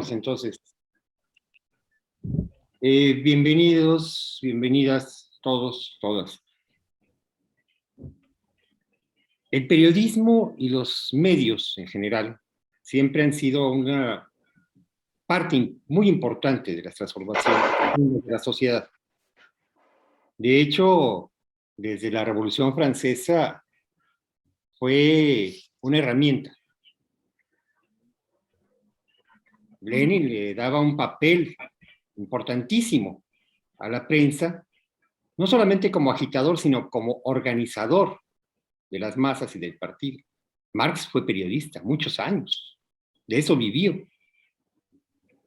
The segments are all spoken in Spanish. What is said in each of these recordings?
Iniciamos entonces. Bienvenidos, bienvenidas todos, todas. El periodismo y los medios en general siempre han sido una parte muy importante de las transformaciones de la sociedad. De hecho, desde la Revolución Francesa fue una herramienta. Lenin le daba un papel importantísimo a la prensa, no solamente como agitador, sino como organizador de las masas y del partido. Marx fue periodista muchos años, de eso vivió.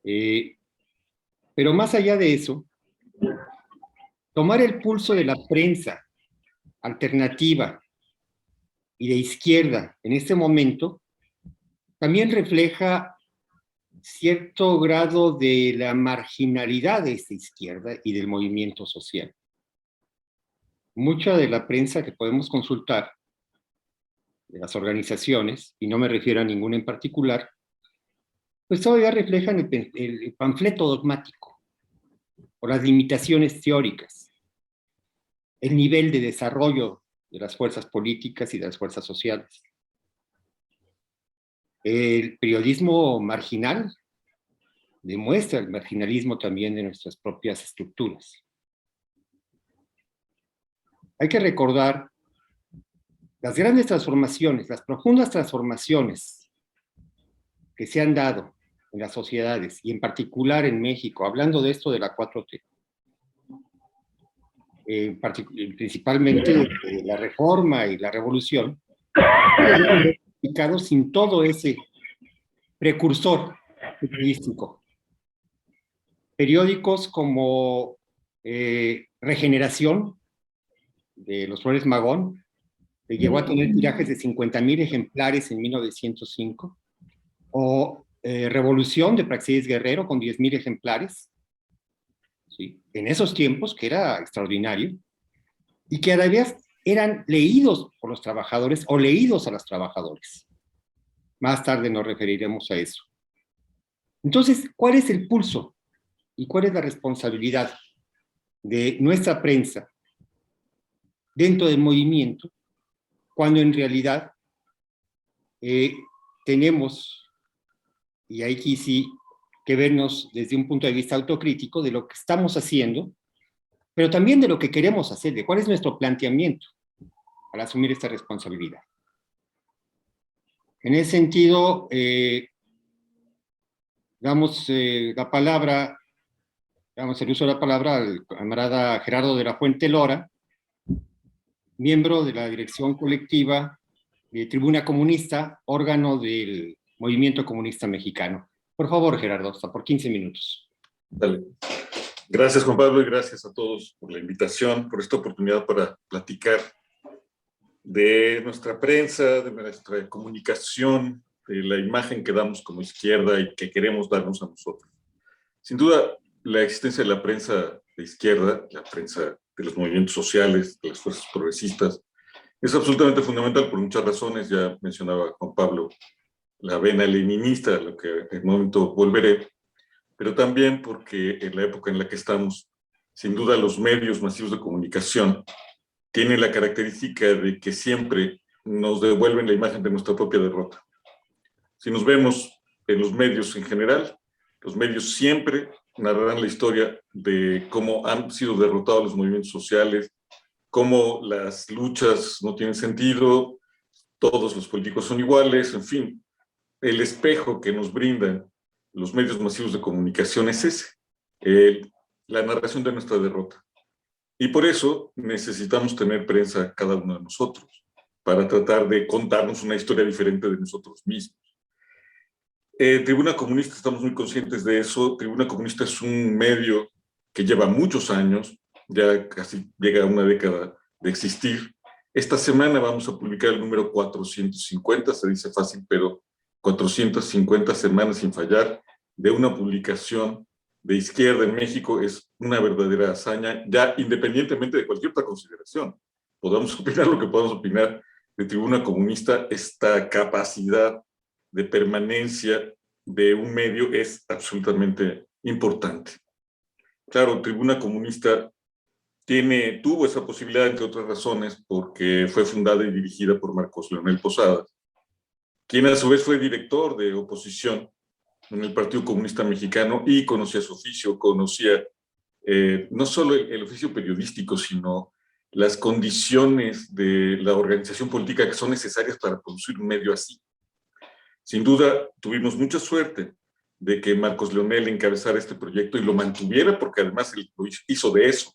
Pero más allá de eso, tomar el pulso de la prensa alternativa y de izquierda en este momento también refleja cierto grado de la marginalidad de esta izquierda y del movimiento social. Mucha de la prensa que podemos consultar, de las organizaciones, y no me refiero a ninguna en particular, pues todavía reflejan el panfleto dogmático, o las limitaciones teóricas, el nivel de desarrollo de las fuerzas políticas y de las fuerzas sociales. El periodismo marginal demuestra el marginalismo también de nuestras propias estructuras. Hay que recordar las grandes transformaciones, las profundas transformaciones que se han dado en las sociedades, y en particular en México, hablando de esto de la 4T, principalmente de la reforma y la revolución, sin todo ese precursor periodístico. Periódicos como Regeneración, de los Flores Magón, que llegó a tener tirajes de 50,000 ejemplares en 1905, o Revolución de Praxedis Guerrero con 10,000 ejemplares, ¿sí? En esos tiempos, que era extraordinario, y que a la vez eran leídos por los trabajadores o leídos a los trabajadores. Más tarde nos referiremos a eso. Entonces, ¿cuál es el pulso y cuál es la responsabilidad de nuestra prensa dentro del movimiento, cuando en realidad tenemos, y aquí sí, que vernos desde un punto de vista autocrítico de lo que estamos haciendo, pero también de lo que queremos hacer, de cuál es nuestro planteamiento para asumir esta responsabilidad? En ese sentido, damos la palabra, damos el uso de la palabra al camarada Gerardo de la Fuente Lora, miembro de la dirección colectiva de Tribuna Comunista, órgano del Movimiento Comunista Mexicano. Por favor, Gerardo, hasta por 15 minutos. Dale. Gracias, Juan Pablo, y gracias a todos por la invitación, por esta oportunidad para platicar de nuestra prensa, de nuestra comunicación, de la imagen que damos como izquierda y que queremos darnos a nosotros. Sin duda, la existencia de la prensa de izquierda, la prensa de los movimientos sociales, de las fuerzas progresistas, es absolutamente fundamental por muchas razones. Ya mencionaba Juan Pablo la vena leninista, a lo que en un momento volveré, pero también porque en la época en la que estamos, sin duda los medios masivos de comunicación tienen la característica de que siempre nos devuelven la imagen de nuestra propia derrota. Si nos vemos en los medios en general, los medios siempre narrarán la historia de cómo han sido derrotados los movimientos sociales, cómo las luchas no tienen sentido, todos los políticos son iguales, en fin. El espejo que nos brindan los medios masivos de comunicación es ese, la narración de nuestra derrota. Y por eso necesitamos tener prensa cada uno de nosotros, para tratar de contarnos una historia diferente de nosotros mismos. Tribuna Comunista, estamos muy conscientes de eso. Tribuna Comunista es un medio que lleva muchos años, ya casi llega a una década de existir. Esta semana vamos a publicar el número 450, se dice fácil, pero 450 semanas sin fallar de una publicación de izquierda en México es una verdadera hazaña, ya independientemente de cualquier otra consideración. Podamos opinar lo que podamos opinar de Tribuna Comunista, esta capacidad de permanencia de un medio es absolutamente importante. Claro, Tribuna Comunista tuvo esa posibilidad, entre otras razones, porque fue fundada y dirigida por Marcos Leonel Posadas, quien a su vez fue director de oposición en el Partido Comunista Mexicano y conocía su oficio, conocía no solo el oficio periodístico, sino las condiciones de la organización política que son necesarias para producir un medio así. Sin duda, tuvimos mucha suerte de que Marcos Leonel encabezara este proyecto y lo mantuviera, porque además él lo hizo de eso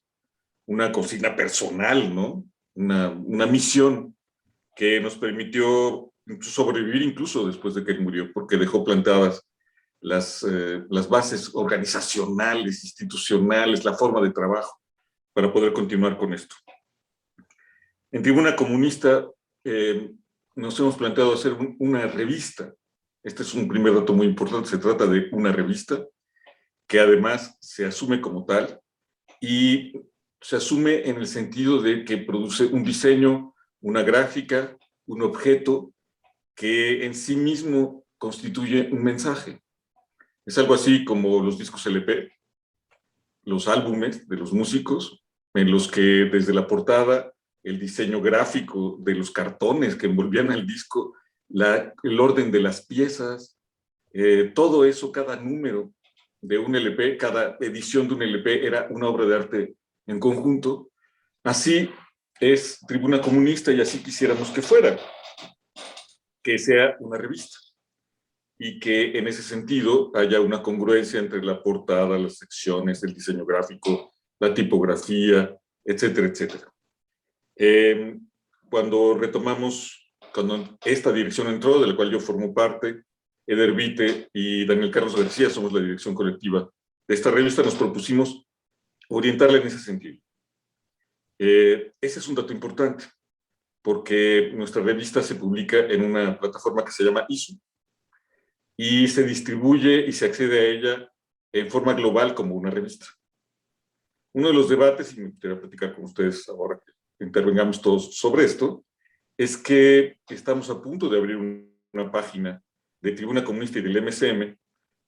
una consigna personal, ¿no? Una misión que nos permitió sobrevivir incluso después de que él murió, porque dejó plantadas las bases organizacionales, institucionales, la forma de trabajo para poder continuar con esto. En Tribuna Comunista nos hemos planteado hacer una revista. Este es un primer dato muy importante. Se trata de una revista que además se asume como tal y se asume en el sentido de que produce un diseño, una gráfica, un objeto que en sí mismo constituye un mensaje. Es algo así como los discos LP, los álbumes de los músicos, en los que desde la portada, el diseño gráfico de los cartones que envolvían al disco, el orden de las piezas, todo eso, cada número de un LP, cada edición de un LP era una obra de arte en conjunto. Así es Tribuna Comunista y así quisiéramos que fuera, que sea una revista y que en ese sentido haya una congruencia entre la portada, las secciones, el diseño gráfico, la tipografía, etcétera, etcétera. Cuando esta dirección entró, de la cual yo formo parte, Eder Vite y Daniel Carlos García, somos la dirección colectiva de esta revista, nos propusimos orientarla en ese sentido. Ese es un dato importante, porque nuestra revista se publica en una plataforma que se llama ISU, y se distribuye y se accede a ella en forma global como una revista. Uno de los debates, y me gustaría platicar con ustedes ahora que intervengamos todos sobre esto, es que estamos a punto de abrir una página de Tribuna Comunista y del MCM,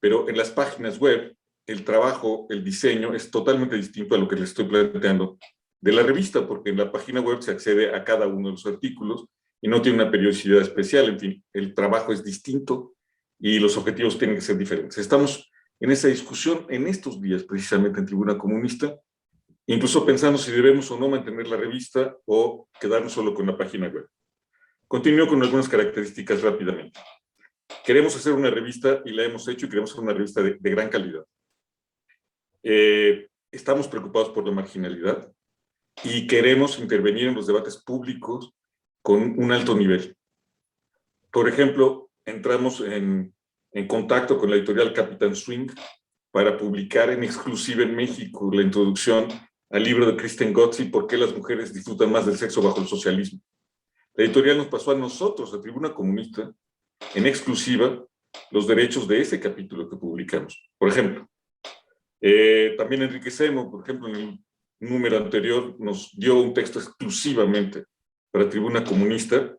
pero en las páginas web el trabajo, el diseño es totalmente distinto a lo que les estoy planteando de la revista, porque en la página web se accede a cada uno de los artículos y no tiene una periodicidad especial. En fin, el trabajo es distinto y los objetivos tienen que ser diferentes. Estamos en esa discusión en estos días, precisamente en Tribuna Comunista, incluso pensando si debemos o no mantener la revista o quedarnos solo con la página web. Continúo con algunas características rápidamente. Queremos hacer una revista, y la hemos hecho, y queremos hacer una revista de gran calidad. Estamos preocupados por la marginalidad y queremos intervenir en los debates públicos con un alto nivel. Por ejemplo, entramos en contacto con la editorial Capitán Swing para publicar en exclusiva en México la introducción al libro de Kristen Gotzi, ¿Por qué las mujeres disfrutan más del sexo bajo el socialismo? La editorial nos pasó a nosotros, a Tribuna Comunista, en exclusiva, los derechos de ese capítulo que publicamos. Por ejemplo, también Enrique Semo, por ejemplo, en el número anterior, nos dio un texto exclusivamente para Tribuna Comunista.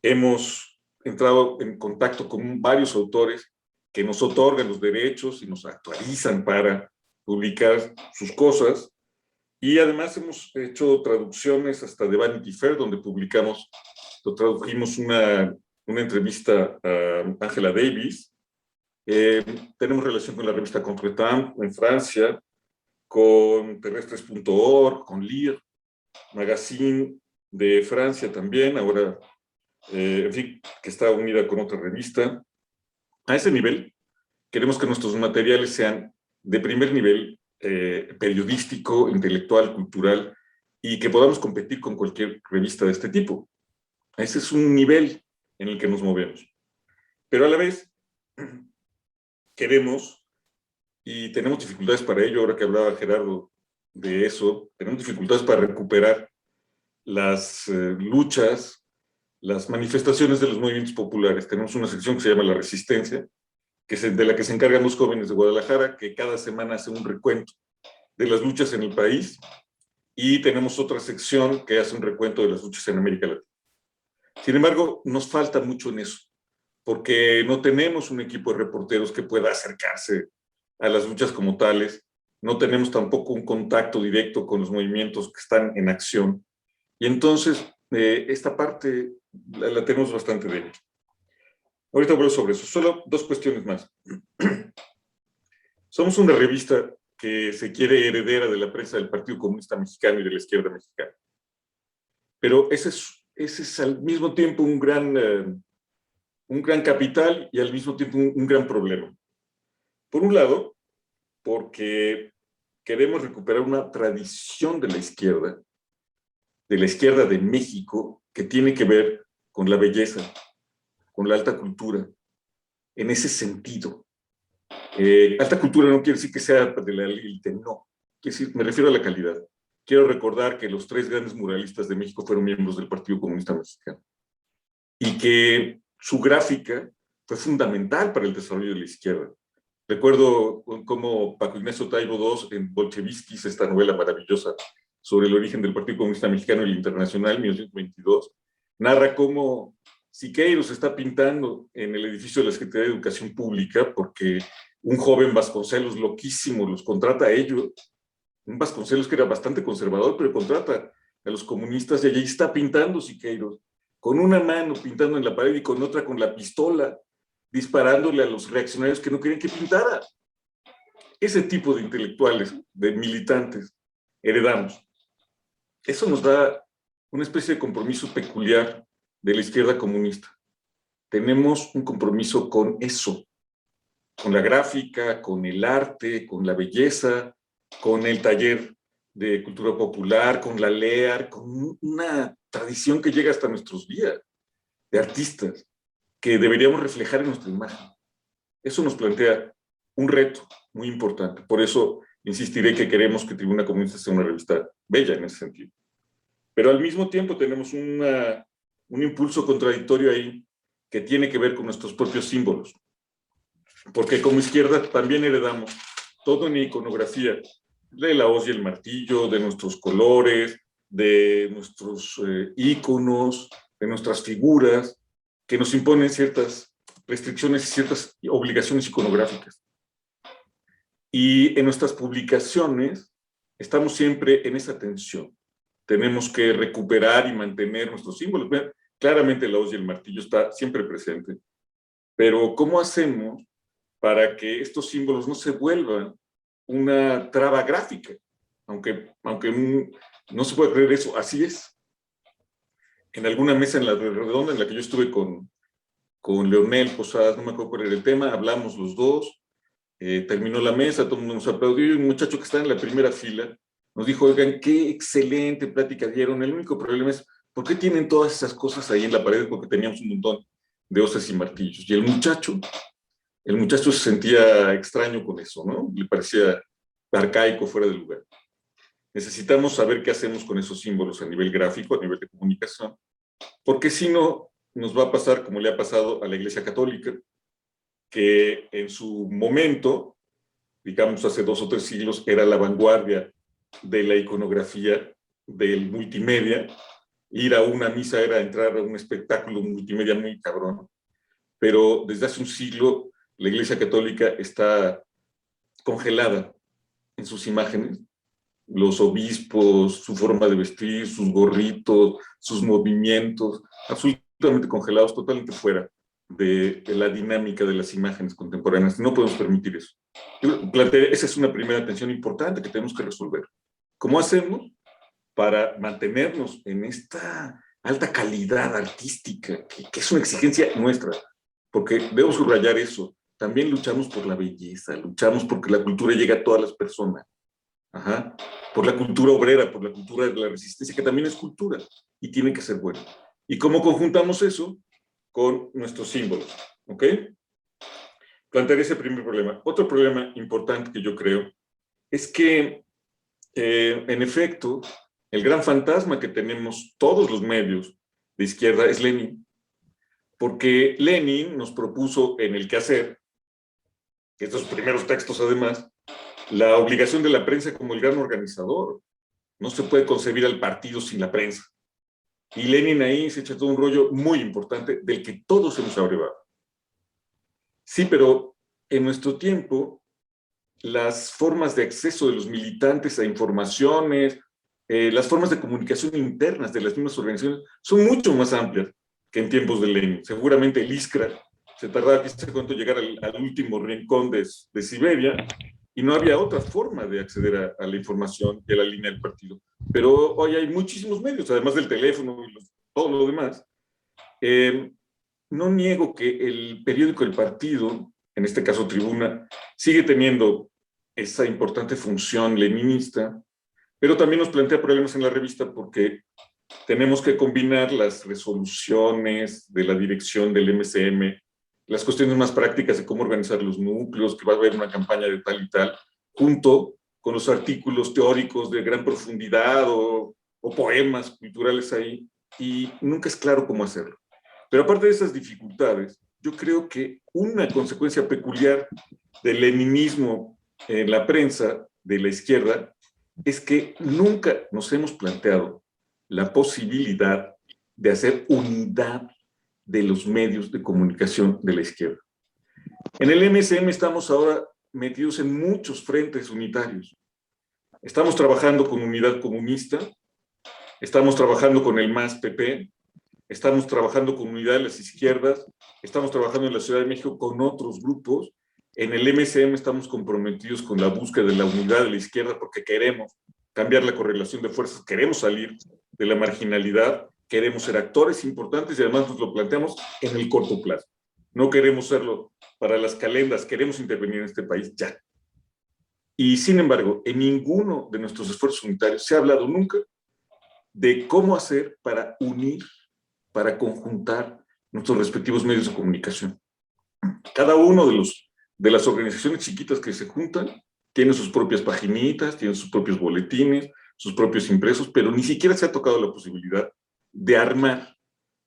Hemos entrado en contacto con varios autores que nos otorgan los derechos y nos actualizan para publicar sus cosas. Y además hemos hecho traducciones hasta de Vanity Fair, donde tradujimos una entrevista a Angela Davis. Tenemos relación con la revista Contretemps en Francia, con terrestres.org, con Lire, Magazine de Francia también, ahora, en fin, que está unida con otra revista. A ese nivel, queremos que nuestros materiales sean de primer nivel, periodístico, intelectual, cultural, y que podamos competir con cualquier revista de este tipo. Ese es un nivel en el que nos movemos. Pero a la vez, queremos, y tenemos dificultades para ello, ahora que hablaba Gerardo de eso, tenemos dificultades para recuperar las luchas, las manifestaciones de los movimientos populares. Tenemos una sección que se llama La Resistencia, de la que se encargan los jóvenes de Guadalajara, que cada semana hace un recuento de las luchas en el país, y tenemos otra sección que hace un recuento de las luchas en América Latina. Sin embargo, nos falta mucho en eso, porque no tenemos un equipo de reporteros que pueda acercarse a las luchas como tales, no tenemos tampoco un contacto directo con los movimientos que están en acción, y entonces esta parte la tenemos bastante débil. Ahorita hablo sobre eso, solo dos cuestiones más. Somos una revista que se quiere heredera de la prensa del Partido Comunista Mexicano y de la izquierda mexicana, pero ese es al mismo tiempo un gran capital y al mismo tiempo un gran problema. Por un lado, porque queremos recuperar una tradición de la izquierda de México, que tiene que ver con la belleza, con la alta cultura, en ese sentido. Alta cultura no quiere decir que sea de la élite, no. Quiere decir, me refiero a la calidad. Quiero recordar que los 3 grandes muralistas de México fueron miembros del Partido Comunista Mexicano y que su gráfica fue fundamental para el desarrollo de la izquierda. Recuerdo cómo Paco Ignacio Taibo II, en Bolcheviskis, esta novela maravillosa sobre el origen del Partido Comunista Mexicano y el Internacional, 1922, narra cómo Siqueiros está pintando en el edificio de la Secretaría de Educación Pública porque un joven Vasconcelos loquísimo los contrata a ellos, un Vasconcelos que era bastante conservador, pero contrata a los comunistas y allí está pintando Siqueiros, con una mano pintando en la pared y con otra con la pistola, disparándole a los reaccionarios que no querían que pintara. Ese tipo de intelectuales, de militantes, heredamos. Eso nos da una especie de compromiso peculiar de la izquierda comunista. Tenemos un compromiso con eso, con la gráfica, con el arte, con la belleza, con el taller de cultura popular, con la LEAR, con una tradición que llega hasta nuestros días, de artistas, que deberíamos reflejar en nuestra imagen. Eso nos plantea un reto muy importante. Por eso insistiré que queremos que Tribuna Comunista sea una revista bella en ese sentido. Pero al mismo tiempo tenemos un impulso contradictorio ahí que tiene que ver con nuestros propios símbolos. Porque como izquierda también heredamos toda una iconografía de la hoz y el martillo, de nuestros colores, de nuestros íconos, de nuestras figuras, que nos imponen ciertas restricciones y ciertas obligaciones iconográficas. Y en nuestras publicaciones estamos siempre en esa tensión. Tenemos que recuperar y mantener nuestros símbolos. Claramente la hoz y el martillo está siempre presente. Pero ¿cómo hacemos para que estos símbolos no se vuelvan una traba gráfica? Aunque no se puede creer eso, así es. En alguna mesa en la redonda en la que yo estuve con Leonel Posadas, no me acuerdo cuál era el tema, hablamos los dos, terminó la mesa, todo el mundo nos aplaudió y un muchacho que está en la primera fila nos dijo, oigan, qué excelente plática dieron, el único problema es, ¿por qué tienen todas esas cosas ahí en la pared? Porque teníamos un montón de hoces y martillos. Y el muchacho se sentía extraño con eso, ¿no? Le parecía arcaico, fuera de lugar. Necesitamos saber qué hacemos con esos símbolos a nivel gráfico, a nivel de comunicación, porque si no, nos va a pasar como le ha pasado a la Iglesia Católica, que en su momento, digamos hace 2 o 3 siglos, era la vanguardia de la iconografía, del multimedia. Ir a una misa era entrar a un espectáculo multimedia muy cabrón, pero desde hace un siglo la Iglesia Católica está congelada en sus imágenes, los obispos, su forma de vestir, sus gorritos, sus movimientos, absolutamente congelados, totalmente fuera de la dinámica de las imágenes contemporáneas. No podemos permitir eso. Esa es una primera tensión importante que tenemos que resolver. ¿Cómo hacemos para mantenernos en esta alta calidad artística, que es una exigencia nuestra? Porque debo subrayar eso. También luchamos por la belleza, luchamos porque la cultura llegue a todas las personas. Ajá. Por la cultura obrera, por la cultura de la resistencia, que también es cultura y tiene que ser buena. ¿Y cómo conjuntamos eso con nuestros símbolos? ¿Ok? Plantearé ese primer problema. Otro problema importante que yo creo es que, en efecto, el gran fantasma que tenemos todos los medios de izquierda es Lenin. Porque Lenin nos propuso en El Quehacer, estos primeros textos además, la obligación de la prensa como el gran organizador. No se puede concebir al partido sin la prensa. Y Lenin ahí se echa todo un rollo muy importante del que todos hemos abrevado. Sí, pero en nuestro tiempo, las formas de acceso de los militantes a informaciones, las formas de comunicación internas de las mismas organizaciones son mucho más amplias que en tiempos de Lenin. Seguramente el Iskra se tardaba quizá cuánto llegar al último rincón de Siberia y no había otra forma de acceder a la información y a la línea del partido. Pero hoy hay muchísimos medios, además del teléfono y todo lo demás. No niego que el periódico del partido, en este caso Tribuna, sigue teniendo esa importante función leninista, pero también nos plantea problemas en la revista porque tenemos que combinar las resoluciones de la dirección del MCM, las cuestiones más prácticas de cómo organizar los núcleos, que va a haber una campaña de tal y tal, junto con los artículos teóricos de gran profundidad o poemas culturales ahí, y nunca es claro cómo hacerlo. Pero aparte de esas dificultades, yo creo que una consecuencia peculiar del leninismo en la prensa de la izquierda es que nunca nos hemos planteado la posibilidad de hacer unidad de los medios de comunicación de la izquierda. En el MSM estamos ahora metidos en muchos frentes unitarios. Estamos trabajando con Unidad Comunista, estamos trabajando con el MAS-PP, estamos trabajando con Unidad de las Izquierdas, estamos trabajando en la Ciudad de México con otros grupos. En el MSM estamos comprometidos con la búsqueda de la unidad de la izquierda porque queremos cambiar la correlación de fuerzas, queremos salir de la marginalidad, queremos ser actores importantes y además nos lo planteamos en el corto plazo. No queremos serlo para las calendas, queremos intervenir en este país ya. Y sin embargo, en ninguno de nuestros esfuerzos unitarios se ha hablado nunca de cómo hacer para unir, para conjuntar nuestros respectivos medios de comunicación. Cada uno de las organizaciones chiquitas que se juntan tiene sus propias paginitas, tienen sus propios boletines, sus propios impresos, pero ni siquiera se ha tocado la posibilidad de armar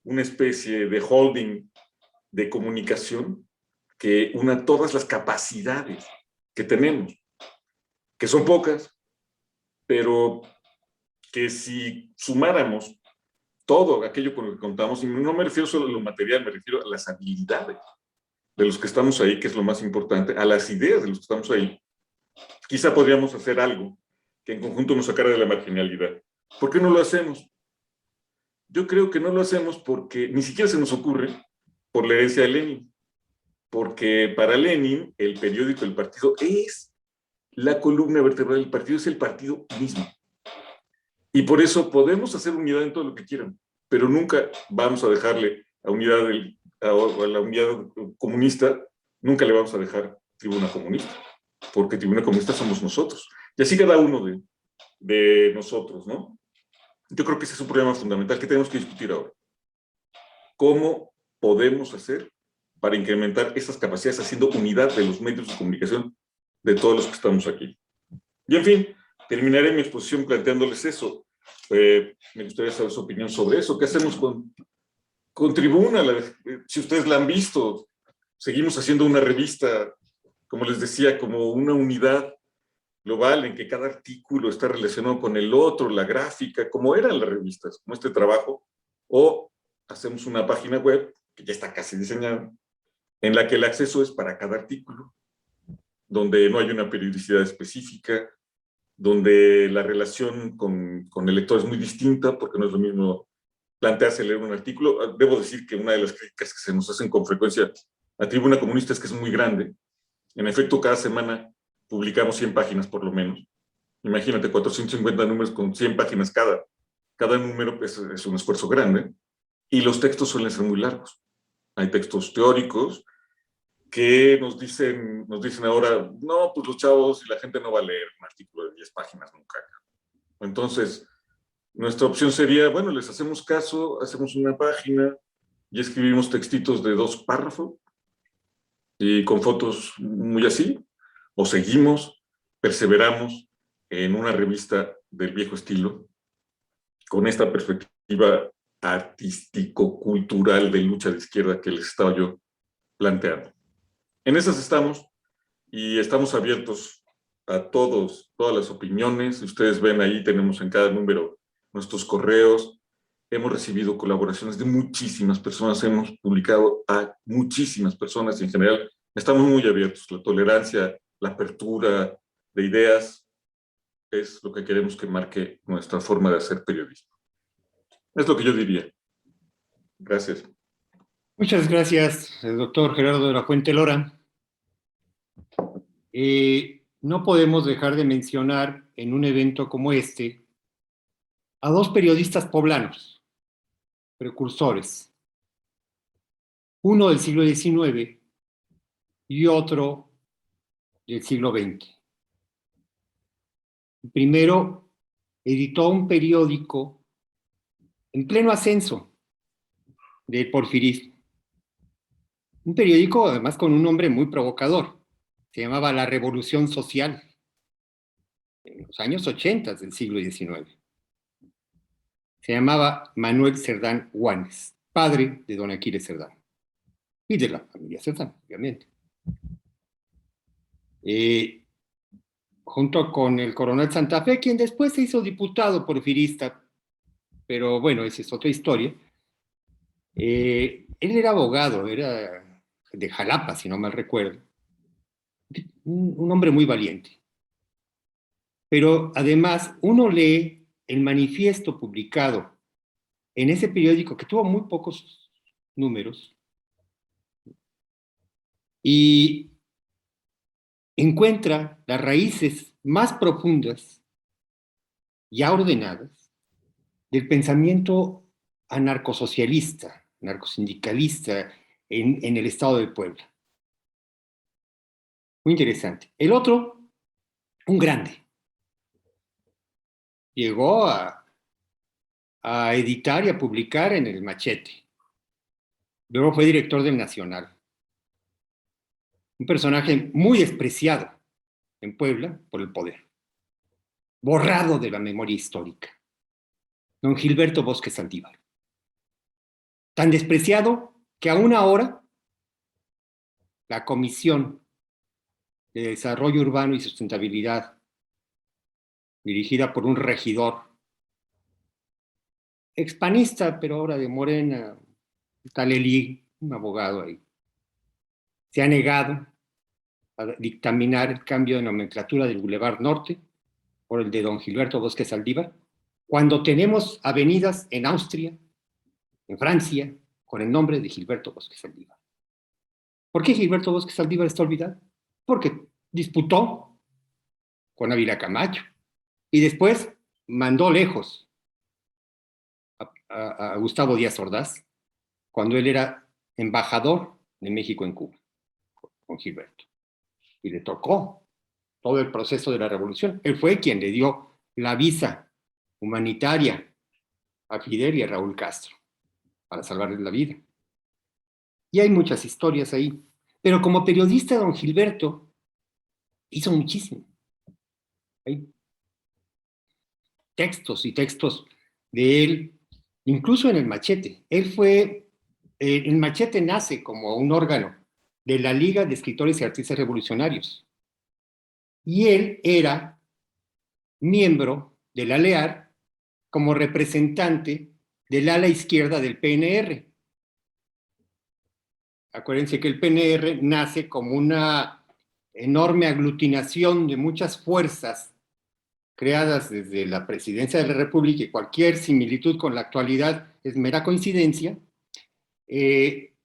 una especie de holding de comunicación que una todas las capacidades que tenemos, que son pocas, pero que si sumáramos todo aquello con lo que contamos, y no me refiero solo a lo material, me refiero a las habilidades de los que estamos ahí, que es lo más importante, a las ideas de los que estamos ahí, quizá podríamos hacer algo que en conjunto nos sacara de la marginalidad. ¿Por qué no lo hacemos? Yo creo que no lo hacemos porque ni siquiera se nos ocurre por la herencia de Lenin. Porque para Lenin, el periódico del partido es la columna vertebral del partido, es el partido mismo. Y por eso podemos hacer unidad en todo lo que quieran, pero nunca vamos a dejarle a la unidad comunista, nunca le vamos a dejar Tribuna Comunista, porque Tribuna Comunista somos nosotros. Y así cada uno de nosotros, ¿no? Yo creo que ese es un problema fundamental que tenemos que discutir ahora. ¿Cómo podemos hacer para incrementar esas capacidades haciendo unidad de los medios de comunicación de todos los que estamos aquí? Y en fin, terminaré mi exposición planteándoles eso. Me gustaría saber su opinión sobre eso. ¿Qué hacemos con Tribuna? Si ustedes la han visto, seguimos haciendo una revista, como les decía, como una unidad global en que cada artículo está relacionado con el otro, la gráfica, como eran las revistas, como este trabajo, o hacemos una página web, que ya está casi diseñada, en la que el acceso es para cada artículo, donde no hay una periodicidad específica, donde la relación con el lector es muy distinta, porque no es lo mismo plantearse leer un artículo. Debo decir que una de las críticas que se nos hacen con frecuencia a Tribuna Comunista es que es muy grande. En efecto, cada semana publicamos 100 páginas por lo menos. Imagínate, 450 números con 100 páginas cada número, es un esfuerzo grande. Y los textos suelen ser muy largos. Hay textos teóricos que nos dicen ahora, no, pues los chavos y la gente no va a leer un artículo de 10 páginas nunca. Entonces, nuestra opción sería, bueno, les hacemos caso, hacemos una página y escribimos textitos de 2 párrafos y con fotos muy así, o seguimos, perseveramos en una revista del viejo estilo, con esta perspectiva artístico-cultural de lucha de izquierda que les estaba yo planteando. En esas estamos y estamos abiertos a todas las opiniones. Ustedes ven ahí, tenemos en cada número nuestros correos. Hemos recibido colaboraciones de muchísimas personas, hemos publicado a muchísimas personas y en general estamos muy abiertos. La tolerancia, la apertura de ideas es lo que queremos que marque nuestra forma de hacer periodismo. Es lo que yo diría. Gracias. Muchas gracias, doctor Gerardo de la Fuente Lora. No podemos dejar de mencionar en un evento como este a dos periodistas poblanos, precursores, uno del siglo XIX y otro del siglo XX. El primero editó un periódico en pleno ascenso del porfirismo, un periódico además con un nombre muy provocador, se llamaba La Revolución Social, en los años 80 del siglo XIX. Se llamaba Manuel Cerdán Guanes, padre de don Aquiles Cerdán y de la familia Cerdán, obviamente. Junto con el coronel Santa Fe, quien después se hizo diputado porfirista, pero bueno, esa es otra historia. Él era abogado, era de Jalapa, si no mal recuerdo. Un hombre muy valiente. Pero además, uno lee el manifiesto publicado en ese periódico que tuvo muy pocos números y encuentra las raíces más profundas, ya ordenadas, del pensamiento anarcosocialista, anarcosindicalista en el estado de Puebla. Muy interesante. El otro, un grande. Llegó a editar y a publicar en el Machete. Luego fue director del Nacional. Un personaje muy despreciado en Puebla por el poder. Borrado de la memoria histórica. Don Gilberto Bosque Saldívar. Tan despreciado que aún ahora la Comisión de Desarrollo Urbano y Sustentabilidad, dirigida por un regidor expanista, pero ahora de Morena, Talelí, un abogado ahí, se ha negado a dictaminar el cambio de nomenclatura del Boulevard Norte por el de don Gilberto Bosque Saldívar, cuando tenemos avenidas en Austria, en Francia, con el nombre de Gilberto Bosque Saldívar. ¿Por qué Gilberto Bosque Saldívar está olvidado? Porque disputó con Ávila Camacho y después mandó lejos a Gustavo Díaz Ordaz cuando él era embajador de México en Cuba, con Gilberto. Y le tocó todo el proceso de la revolución. Él fue quien le dio la visa humanitaria a Fidel y a Raúl Castro para salvarles la vida. Y hay muchas historias ahí. Pero como periodista, don Gilberto hizo muchísimo. Hay textos y textos de él, incluso en el Machete. El Machete nace como un órgano de la Liga de Escritores y Artistas Revolucionarios. Y él era miembro de la LEAR como representante del ala izquierda del PNR. Acuérdense que el PNR nace como una enorme aglutinación de muchas fuerzas creadas desde la presidencia de la República, y cualquier similitud con la actualidad es mera coincidencia.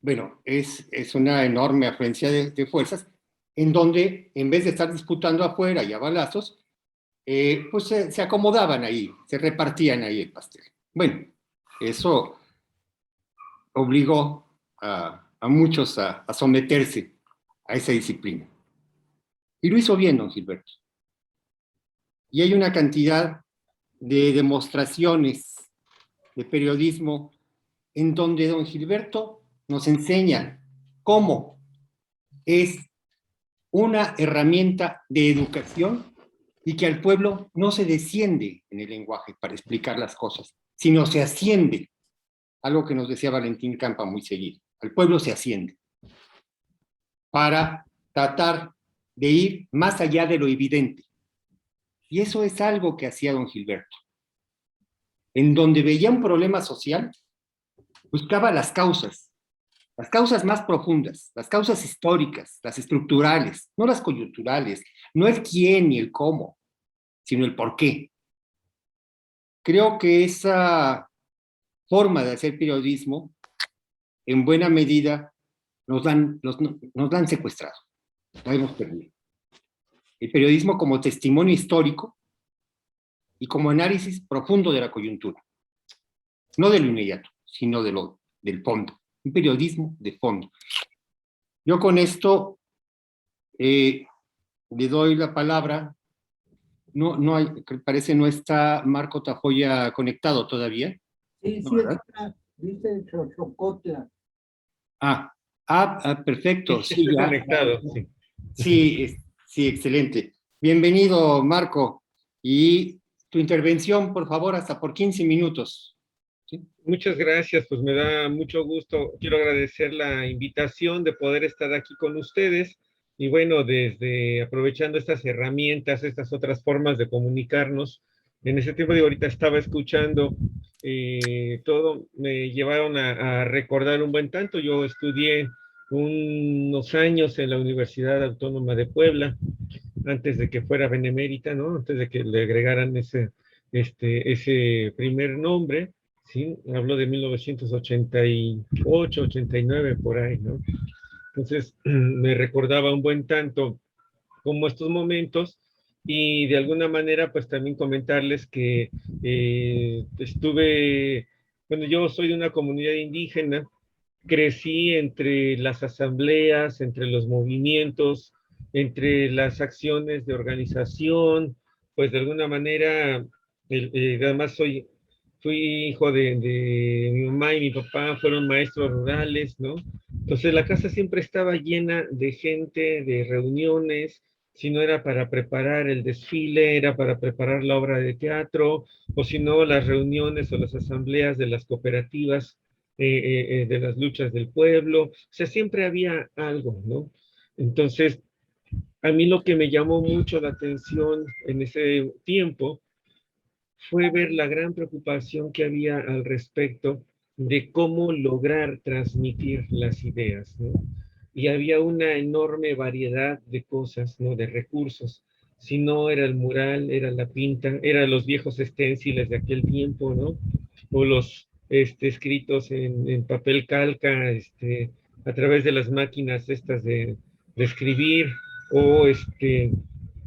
Bueno, es una enorme afluencia de fuerzas, en donde en vez de estar disputando afuera y a balazos, pues se acomodaban ahí, se repartían ahí el pastel. Bueno, eso obligó a muchos a someterse a esa disciplina. Y lo hizo bien, don Gilberto. Y hay una cantidad de demostraciones de periodismo en donde don Gilberto nos enseña cómo es una herramienta de educación y que al pueblo no se desciende en el lenguaje para explicar las cosas, sino se asciende, algo que nos decía Valentín Campa muy seguido. Al pueblo se asciende para tratar de ir más allá de lo evidente. Y eso es algo que hacía don Gilberto. En donde veía un problema social, buscaba las causas las causas más profundas, las causas históricas, las estructurales, no las coyunturales, no el quién ni el cómo, sino el por qué. Creo que esa forma de hacer periodismo, en buena medida, nos la han secuestrado, la hemos perdido. El periodismo como testimonio histórico y como análisis profundo de la coyuntura, no de lo inmediato, sino del fondo, un periodismo de fondo. Yo con esto le doy la palabra. No hay, parece no está Marco Tafoya conectado todavía. Sí, ¿No, sí, verdad? está, dice Xochocotla. Perfecto. Sí, Sí, estoy ya. conectado, sí. Sí, sí, excelente. Bienvenido, Marco. Y tu intervención, por favor, hasta por 15 minutos. ¿Sí? Muchas gracias, pues me da mucho gusto. Quiero agradecer la invitación de poder estar aquí con ustedes y bueno, desde aprovechando estas herramientas, estas otras formas de comunicarnos. En ese tiempo de ahorita estaba escuchando todo, me llevaron a recordar un buen tanto. Yo estudié unos años en la Universidad Autónoma de Puebla, antes de que fuera benemérita, ¿no? Antes de que le agregaran ese primer nombre, ¿sí? Hablo de 1988, 89, por ahí, ¿no? Entonces, me recordaba un buen tanto como estos momentos y de alguna manera, pues también comentarles que bueno, yo soy de una comunidad indígena, crecí entre las asambleas, entre los movimientos, entre las acciones de organización, pues de alguna manera, además fui hijo de mi mamá y mi papá, fueron maestros rurales, ¿no? Entonces la casa siempre estaba llena de gente, de reuniones, si no era para preparar el desfile, era para preparar la obra de teatro, o si no, las reuniones o las asambleas de las cooperativas de las luchas del pueblo, o sea, siempre había algo, ¿no? Entonces, a mí lo que me llamó mucho la atención en ese tiempo fue ver la gran preocupación que había al respecto de cómo lograr transmitir las ideas, ¿no? Y había una enorme variedad de cosas, ¿no? De recursos. Si no era el mural, era la pinta, eran los viejos esténciles de aquel tiempo, ¿no? O los escritos en papel calca, a través de las máquinas estas de escribir, o,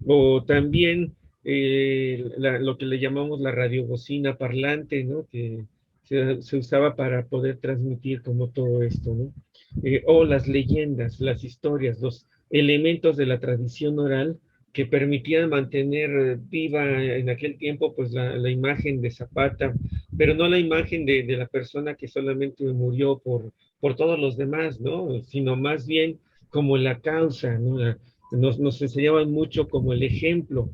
o también lo que le llamamos la radiobocina parlante, ¿no? Que se usaba para poder transmitir como todo esto, ¿no? O las leyendas, las historias, los elementos de la tradición oral que permitían mantener viva en aquel tiempo pues la imagen de Zapata, pero no la imagen de la persona que solamente murió por todos los demás, ¿no? Sino más bien como la causa, ¿no? Nos enseñaban mucho como el ejemplo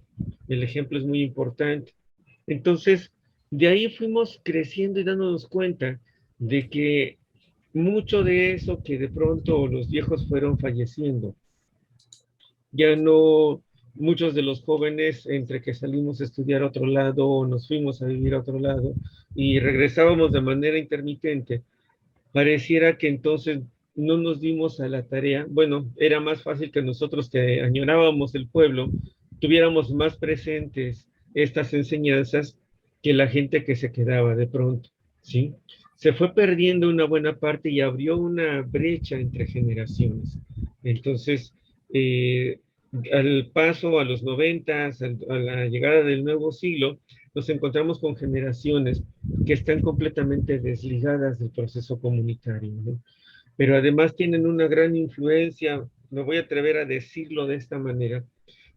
es muy importante. Entonces, de ahí fuimos creciendo y dándonos cuenta de que mucho de eso que de pronto los viejos fueron falleciendo, ya no, muchos de los jóvenes, entre que salimos a estudiar a otro lado o nos fuimos a vivir a otro lado y regresábamos de manera intermitente, pareciera que entonces no nos dimos a la tarea. Bueno, era más fácil que nosotros que añorábamos el pueblo, tuviéramos más presentes estas enseñanzas que la gente que se quedaba de pronto, ¿sí? Se fue perdiendo una buena parte y abrió una brecha entre generaciones. Entonces, eh, al paso a los noventas, a la llegada del nuevo siglo, nos encontramos con generaciones que están completamente desligadas del proceso comunitario, ¿no? Pero además tienen una gran influencia, me voy a atrever a decirlo de esta manera,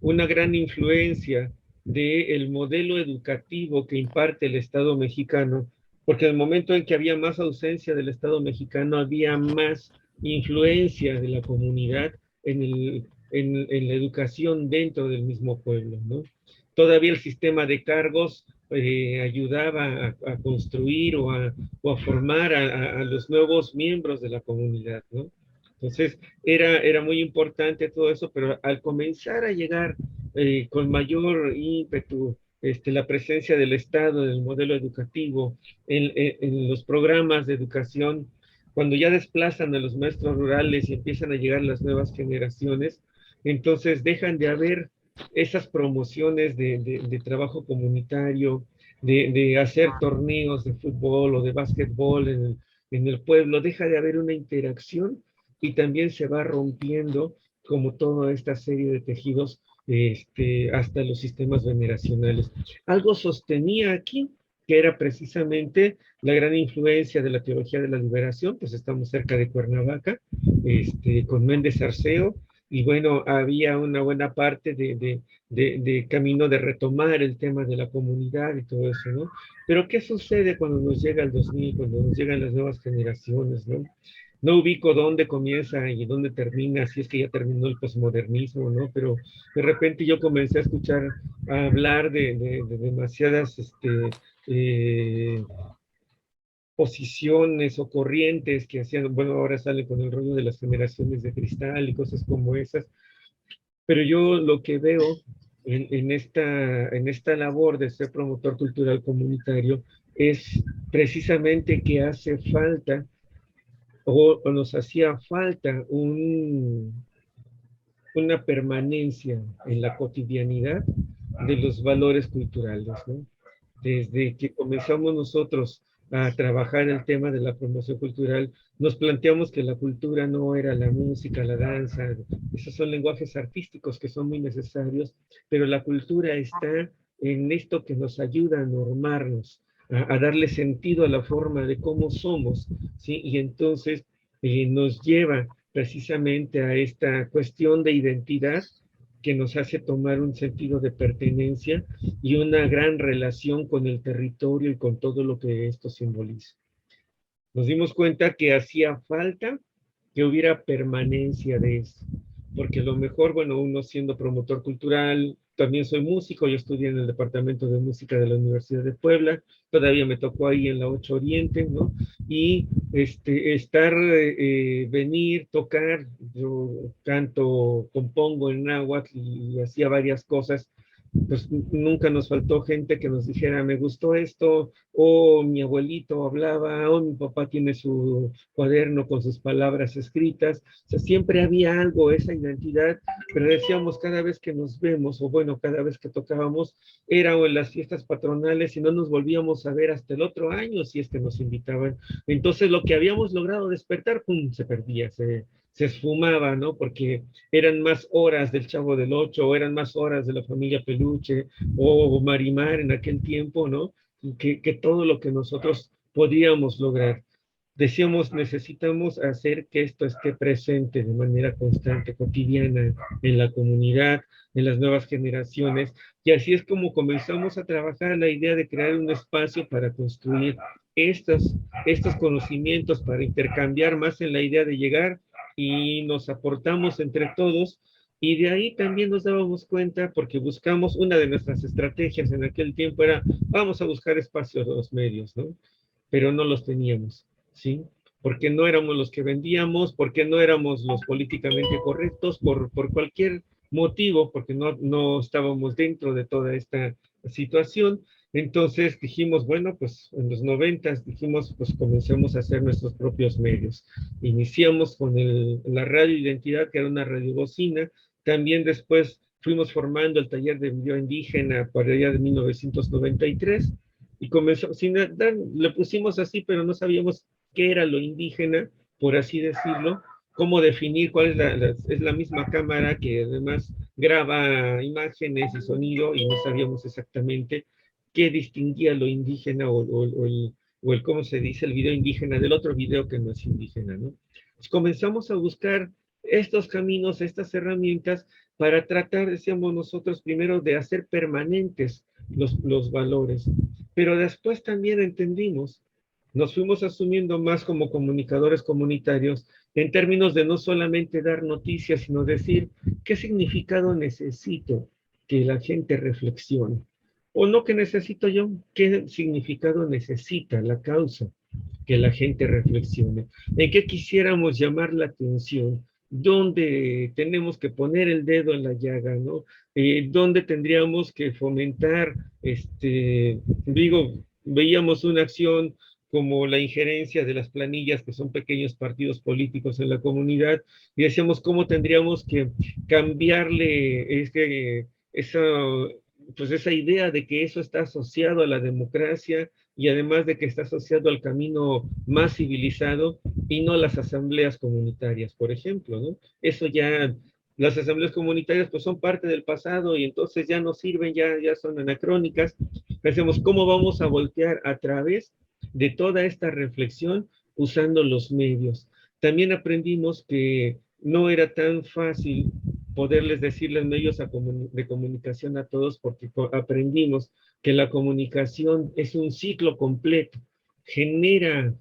una gran influencia del modelo educativo que imparte el Estado mexicano, porque en el momento en que había más ausencia del Estado mexicano, había más influencia de la comunidad en la educación dentro del mismo pueblo, ¿no? Todavía el sistema de cargos ayudaba a construir o a formar a los nuevos miembros de la comunidad, ¿no? Entonces, era muy importante todo eso, pero al comenzar a llegar con mayor ímpetu la presencia del Estado en el modelo educativo, en los programas de educación, cuando ya desplazan a los maestros rurales y empiezan a llegar las nuevas generaciones, entonces dejan de haber esas promociones de trabajo comunitario, de hacer torneos de fútbol o de básquetbol en el pueblo, deja de haber una interacción y también se va rompiendo como toda esta serie de tejidos hasta los sistemas veneracionales. Algo sostenía aquí, que era precisamente la gran influencia de la teología de la liberación, pues estamos cerca de Cuernavaca, con Méndez Arceo, y bueno, había una buena parte de camino de retomar el tema de la comunidad y todo eso, ¿no? Pero ¿qué sucede cuando nos llega el 2000, cuando nos llegan las nuevas generaciones, ¿no? No ubico dónde comienza y dónde termina, si es que ya terminó el posmodernismo, ¿no? Pero de repente yo comencé a escuchar, a hablar de demasiadas eh, posiciones o corrientes que hacían, bueno, ahora sale con el rollo de las generaciones de cristal y cosas como esas, pero yo lo que veo en esta labor de ser promotor cultural comunitario es precisamente que hace falta o nos hacía falta una permanencia en la cotidianidad de los valores culturales, ¿no? Desde que comenzamos nosotros a trabajar el tema de la promoción cultural, nos planteamos que la cultura no era la música, la danza, esos son lenguajes artísticos que son muy necesarios, pero la cultura está en esto que nos ayuda a normarnos, a darle sentido a la forma de cómo somos, ¿sí? Y entonces nos lleva precisamente a esta cuestión de identidad que nos hace tomar un sentido de pertenencia y una gran relación con el territorio y con todo lo que esto simboliza. Nos dimos cuenta que hacía falta que hubiera permanencia de eso, porque a lo mejor, bueno, uno siendo promotor cultural, también soy músico, yo estudié en el departamento de música de la Universidad de Puebla, todavía me tocó ahí en la 8 Oriente, ¿no? Y venir, tocar, yo canto, compongo en náhuatl y hacía varias cosas, pues nunca nos faltó gente que nos dijera, me gustó esto, o mi abuelito hablaba, o mi papá tiene su cuaderno con sus palabras escritas. O sea, siempre había algo, esa identidad, pero decíamos cada vez que nos vemos, o bueno, cada vez que tocábamos, era o en las fiestas patronales y no nos volvíamos a ver hasta el otro año si es que nos invitaban. Entonces lo que habíamos logrado despertar, ¡pum!, se perdía, se esfumaba, ¿no? Porque eran más horas del Chavo del Ocho, o eran más horas de la familia Peluche, o Marimar en aquel tiempo, ¿no? Que todo lo que nosotros podíamos lograr. Decíamos, necesitamos hacer que esto esté presente de manera constante, cotidiana, en la comunidad, en las nuevas generaciones, y así es como comenzamos a trabajar la idea de crear un espacio para construir estos conocimientos, para intercambiar más en la idea de llegar y nos aportamos entre todos. Y de ahí también nos dábamos cuenta, porque buscamos, una de nuestras estrategias en aquel tiempo era, vamos a buscar espacios en los medios, ¿no? Pero no los teníamos, ¿sí? Porque no éramos los que vendíamos, porque no éramos los políticamente correctos, por cualquier motivo, porque no estábamos dentro de toda esta situación. Entonces dijimos, bueno, pues en los 90 dijimos, pues comencemos a hacer nuestros propios medios. Iniciamos con la radio Identidad, que era una radiobocina. También después fuimos formando el taller de video indígena para allá de 1993 y comenzó, le pusimos así, pero no sabíamos qué era lo indígena, por así decirlo, cómo definir cuál es la misma cámara que además graba imágenes y sonido y no sabíamos exactamente qué distinguía lo indígena o el cómo se dice, el video indígena del otro video que no es indígena, ¿no? Pues comenzamos a buscar estos caminos, estas herramientas para tratar, decíamos nosotros, primero de hacer permanentes los valores, pero después también entendimos, nos fuimos asumiendo más como comunicadores comunitarios en términos de no solamente dar noticias, sino decir qué significado necesito que la gente reflexione. O no que necesito yo, qué significado necesita la causa que la gente reflexione. ¿En qué quisiéramos llamar la atención? ¿Dónde tenemos que poner el dedo en la llaga, ¿no? ¿Dónde tendríamos que fomentar, veíamos una acción como la injerencia de las planillas, que son pequeños partidos políticos en la comunidad, y decíamos cómo tendríamos que cambiarle esa idea de que eso está asociado a la democracia y además de que está asociado al camino más civilizado y no las asambleas comunitarias, por ejemplo, ¿no? Eso ya, las asambleas comunitarias pues son parte del pasado y entonces ya no sirven, ya son anacrónicas. Pensemos cómo vamos a voltear a través de toda esta reflexión usando los medios. También aprendimos que no era tan fácil poderles decirles medios de comunicación a todos porque aprendimos que la comunicación es un ciclo completo, genera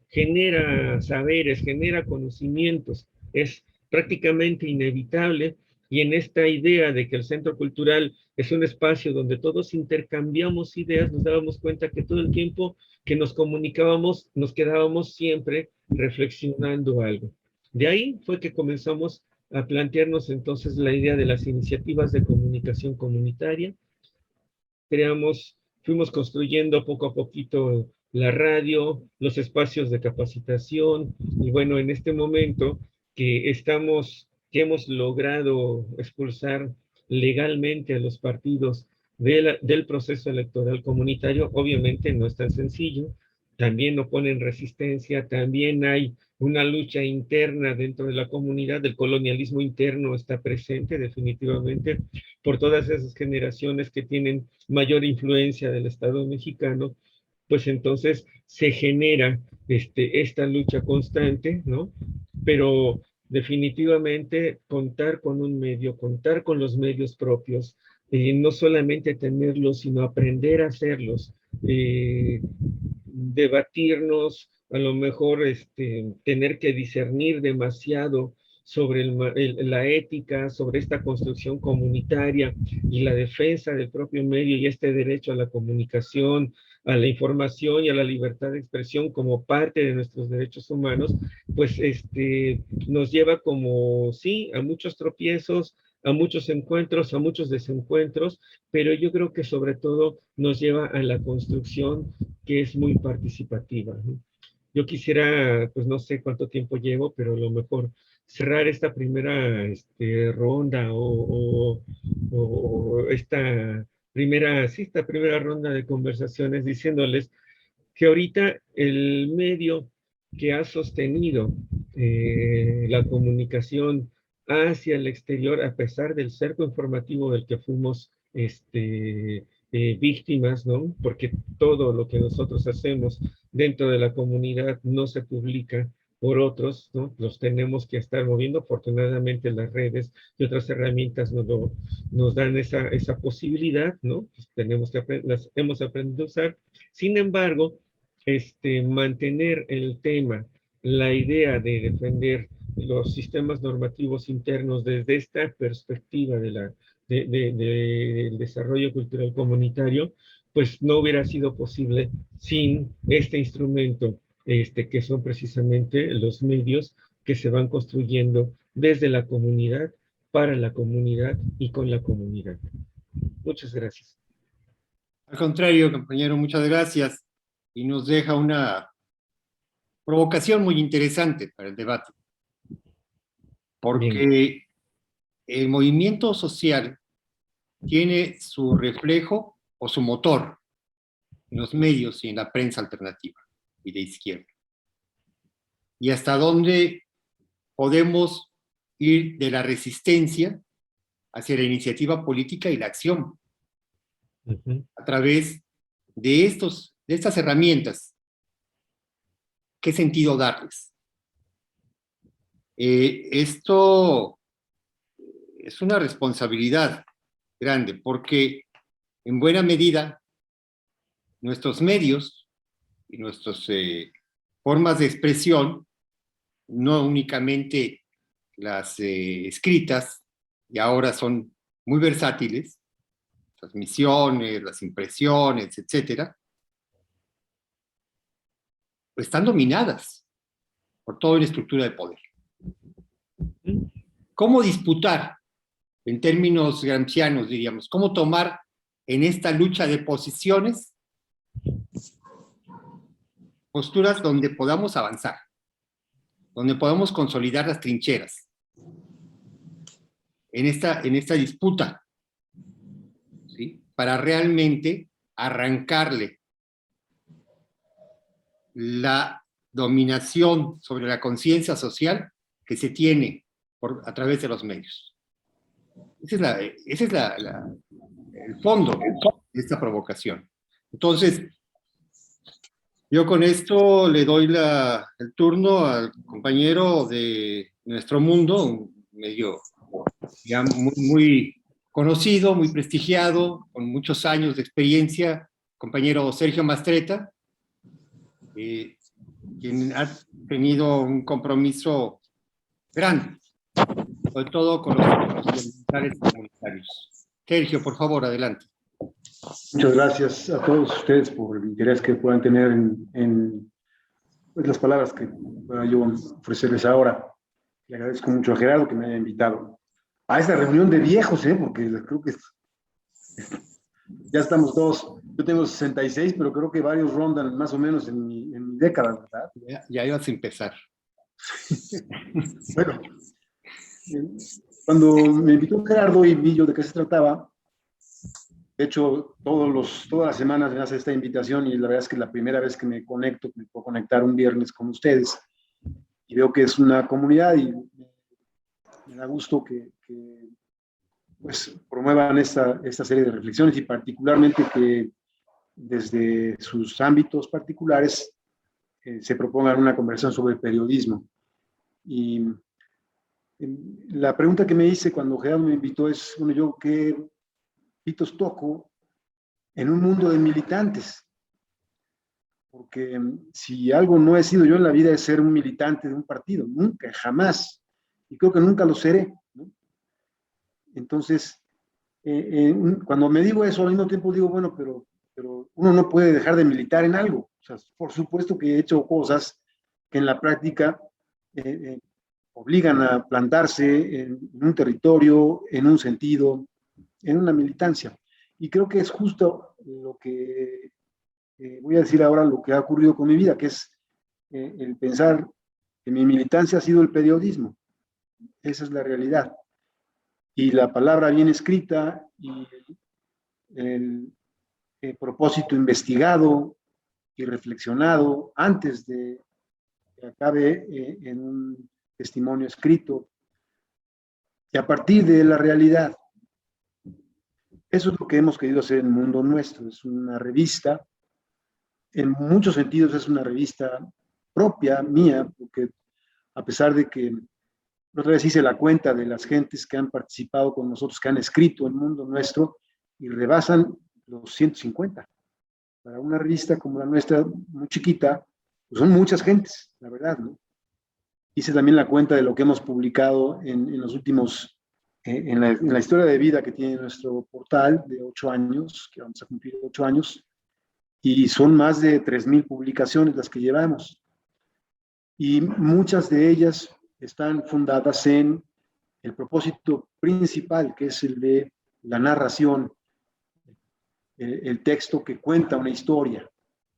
saberes, genera conocimientos, es prácticamente inevitable y en esta idea de que el centro cultural es un espacio donde todos intercambiamos ideas, nos dábamos cuenta que todo el tiempo que nos comunicábamos, nos quedábamos siempre reflexionando algo. De ahí fue que comenzamos a plantearnos entonces la idea de las iniciativas de comunicación comunitaria. Fuimos construyendo poco a poquito la radio, los espacios de capacitación, y bueno, en este momento que hemos logrado expulsar legalmente a los partidos del proceso electoral comunitario, obviamente no es tan sencillo, también oponen resistencia, también hay una lucha interna dentro de la comunidad, el colonialismo interno está presente definitivamente por todas esas generaciones que tienen mayor influencia del Estado mexicano, pues entonces se genera esta lucha constante, ¿no? Pero definitivamente contar con un medio, contar con los medios propios, no solamente tenerlos, sino aprender a hacerlos, debatirnos, a lo mejor tener que discernir demasiado sobre la ética, sobre esta construcción comunitaria y la defensa del propio medio y este derecho a la comunicación, a la información y a la libertad de expresión como parte de nuestros derechos humanos, pues nos lleva como, sí, a muchos tropiezos, a muchos encuentros, a muchos desencuentros, pero yo creo que sobre todo nos lleva a la construcción que es muy participativa, ¿no? Yo quisiera, pues no sé cuánto tiempo llevo, pero a lo mejor cerrar esta primera ronda o esta primera ronda de conversaciones diciéndoles que ahorita el medio que ha sostenido la comunicación hacia el exterior, a pesar del cerco informativo del que fuimos víctimas, ¿no? Porque todo lo que nosotros hacemos dentro de la comunidad no se publica por otros, ¿no? Los tenemos que estar moviendo. Afortunadamente las redes y otras herramientas nos dan esa posibilidad, ¿no? Pues las hemos aprendido a usar. Sin embargo, mantener el tema, la idea de defender los sistemas normativos internos desde esta perspectiva del desarrollo cultural comunitario, pues no hubiera sido posible sin este instrumento, que son precisamente los medios que se van construyendo desde la comunidad, para la comunidad y con la comunidad. Muchas gracias. Al contrario, compañero, muchas gracias. Y nos deja una provocación muy interesante para el debate. Porque bien, el movimiento social tiene su reflejo o su motor en los medios y en la prensa alternativa y de izquierda. Y hasta dónde podemos ir de la resistencia hacia la iniciativa política y la acción a través de estas herramientas. ¿Qué sentido darles? Esto es una responsabilidad grande porque en buena medida nuestros medios y nuestras formas de expresión, no únicamente las escritas, y ahora son muy versátiles, transmisiones, las impresiones, etcétera, están dominadas por toda la estructura de poder. ¿Cómo disputar, en términos gramscianos, diríamos, cómo tomar en esta lucha de posiciones, posturas donde podamos avanzar, donde podamos consolidar las trincheras en esta disputa, ¿sí? Para realmente arrancarle la dominación sobre la conciencia social que se tiene a través de los medios. Ese es el fondo de esta provocación. Entonces, yo con esto le doy el turno al compañero de Nuestro Mundo, un medio ya muy conocido, muy prestigiado, con muchos años de experiencia, compañero Sergio Mastretta, quien ha tenido un compromiso grande, sobre todo con los militares comunitarios. Sergio, por favor, adelante. Muchas gracias a todos ustedes por el interés que puedan tener en pues, las palabras que pueda yo ofrecerles ahora. Le agradezco mucho a Gerardo que me haya invitado a esta reunión de viejos, porque creo que ya estamos todos. Yo tengo 66, pero creo que varios rondan más o menos en mi década, ¿verdad? Ya ibas a empezar. Bueno, cuando me invitó Gerardo y vi yo de qué se trataba, de hecho, todas las semanas me hace esta invitación y la verdad es que es la primera vez que me puedo conectar un viernes con ustedes y veo que es una comunidad y me da gusto que pues, promuevan esta serie de reflexiones y particularmente que desde sus ámbitos particulares se propongan una conversación sobre el periodismo. Y la pregunta que me hice cuando Gerardo me invitó es, bueno, yo qué pitos toco en un mundo de militantes, porque si algo no he sido yo en la vida es ser un militante de un partido, nunca, jamás, y creo que nunca lo seré, ¿no? Entonces, cuando me digo eso, al mismo tiempo digo, bueno, pero uno no puede dejar de militar en algo, o sea, por supuesto que he hecho cosas que en la práctica obligan a plantarse en un territorio, en un sentido, en una militancia. Y creo que es justo lo que voy a decir ahora, lo que ha ocurrido con mi vida, que es el pensar que mi militancia ha sido el periodismo. Esa es la realidad. Y la palabra bien escrita y el propósito investigado y reflexionado antes de que acabe en un testimonio escrito y a partir de la realidad. Eso es lo que hemos querido hacer en el Mundo Nuestro. Es una revista, en muchos sentidos es una revista propia, mía, porque a pesar de que otra vez hice la cuenta de las gentes que han participado con nosotros, que han escrito el Mundo Nuestro, y rebasan los 150. Para una revista como la nuestra, muy chiquita, pues son muchas gentes, la verdad, ¿no? Hice también la cuenta de lo que hemos publicado en los últimos en la historia de vida que tiene nuestro portal de 8 años, que vamos a cumplir 8 años, y son más de 3,000 publicaciones las que llevamos. Y muchas de ellas están fundadas en el propósito principal, que es el de la narración, el texto que cuenta una historia.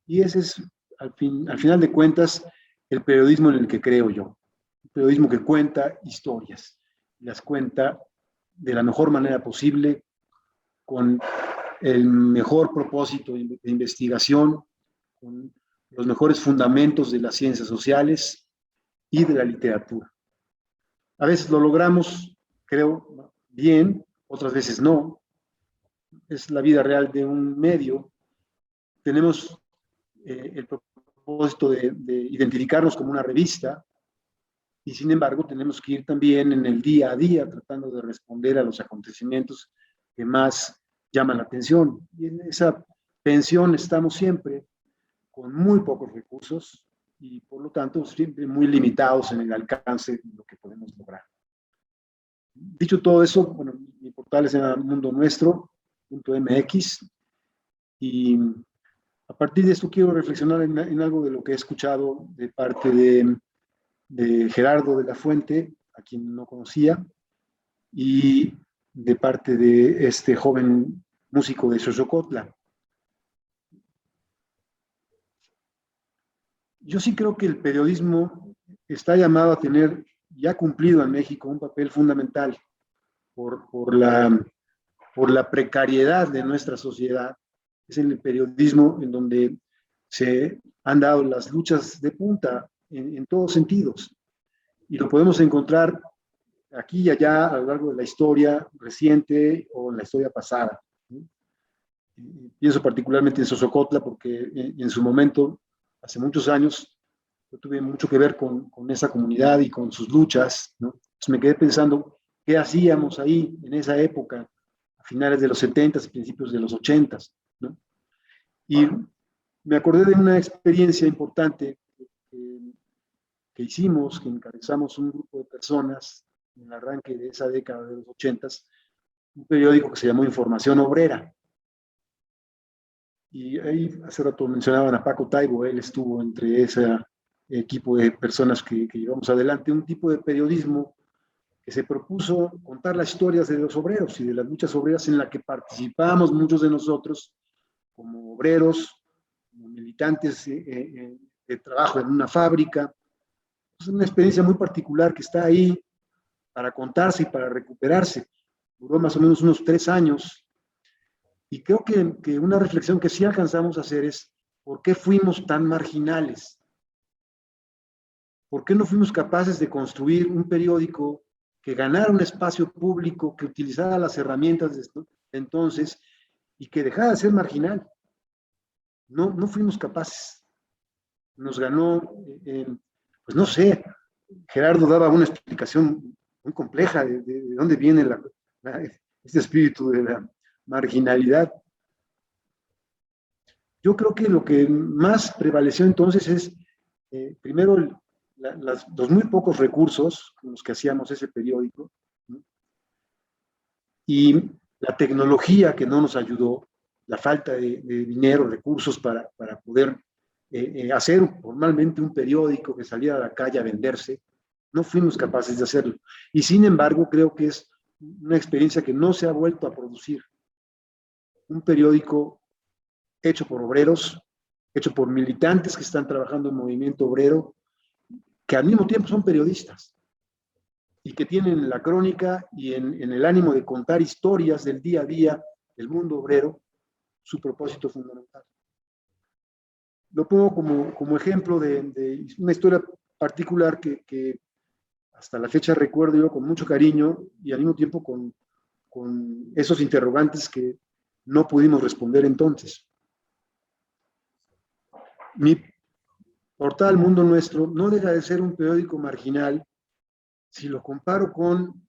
Y ese es, al final de cuentas, el periodismo en el que creo yo. El periodismo que cuenta historias, las cuenta de la mejor manera posible, con el mejor propósito de investigación, con los mejores fundamentos de las ciencias sociales y de la literatura. A veces lo logramos, creo, bien, otras veces no. Es la vida real de un medio. Tenemos el propósito de identificarnos como una revista, y sin embargo tenemos que ir también en el día a día tratando de responder a los acontecimientos que más llaman la atención. Y en esa tensión estamos siempre con muy pocos recursos y por lo tanto siempre muy limitados en el alcance de lo que podemos lograr. Dicho todo eso, bueno, mi portal es mundonuestro.mx y a partir de esto quiero reflexionar en algo de lo que he escuchado de parte de Gerardo de la Fuente, a quien no conocía, y de parte de este joven músico de Xochocotla. yo sí creo que el periodismo está llamado a tener, y ha cumplido en México, un papel fundamental por la precariedad de nuestra sociedad. Es en el periodismo en donde se han dado las luchas de punta en todos sentidos. Y lo podemos encontrar aquí y allá a lo largo de la historia reciente o en la historia pasada. Pienso particularmente en Sosocotla porque en su momento, hace muchos años, yo tuve mucho que ver con esa comunidad y con sus luchas, ¿no? Entonces me quedé pensando qué hacíamos ahí en esa época, a finales de los 70s y principios de los 80s, ¿no? Y me acordé de una experiencia importante que hicimos, que encabezamos un grupo de personas en el arranque de esa década de los 80s, un periódico que se llamó Información Obrera. Y ahí hace rato mencionaban a Paco Taibo, él estuvo entre ese equipo de personas que llevamos adelante, un tipo de periodismo que se propuso contar las historias de los obreros y de las luchas obreras en la que participamos muchos de nosotros como obreros, como militantes de trabajo en una fábrica. Es una experiencia muy particular que está ahí para contarse y para recuperarse. Duró más o menos unos 3 años. Y creo que una reflexión que sí alcanzamos a hacer es ¿por qué fuimos tan marginales? ¿Por qué no fuimos capaces de construir un periódico que ganara un espacio público, que utilizara las herramientas de entonces y que dejara de ser marginal? No fuimos capaces. Nos ganó, pues no sé, Gerardo daba una explicación muy compleja de dónde viene este espíritu de la marginalidad. Yo creo que lo que más prevaleció entonces es, primero, los muy pocos recursos con los que hacíamos ese periódico, ¿no? Y la tecnología que no nos ayudó, la falta de dinero, recursos para poder hacer formalmente un periódico que saliera a la calle a venderse. No fuimos capaces de hacerlo. Y sin embargo, creo que es una experiencia que no se ha vuelto a producir. Un periódico hecho por obreros, hecho por militantes que están trabajando en movimiento obrero, que al mismo tiempo son periodistas y que tienen la crónica y en el ánimo de contar historias del día a día del mundo obrero, su propósito fundamental. Lo pongo como ejemplo de una historia particular que hasta la fecha recuerdo yo con mucho cariño y al mismo tiempo con esos interrogantes que no pudimos responder entonces. Mi portal Mundo Nuestro no deja de ser un periódico marginal si lo comparo con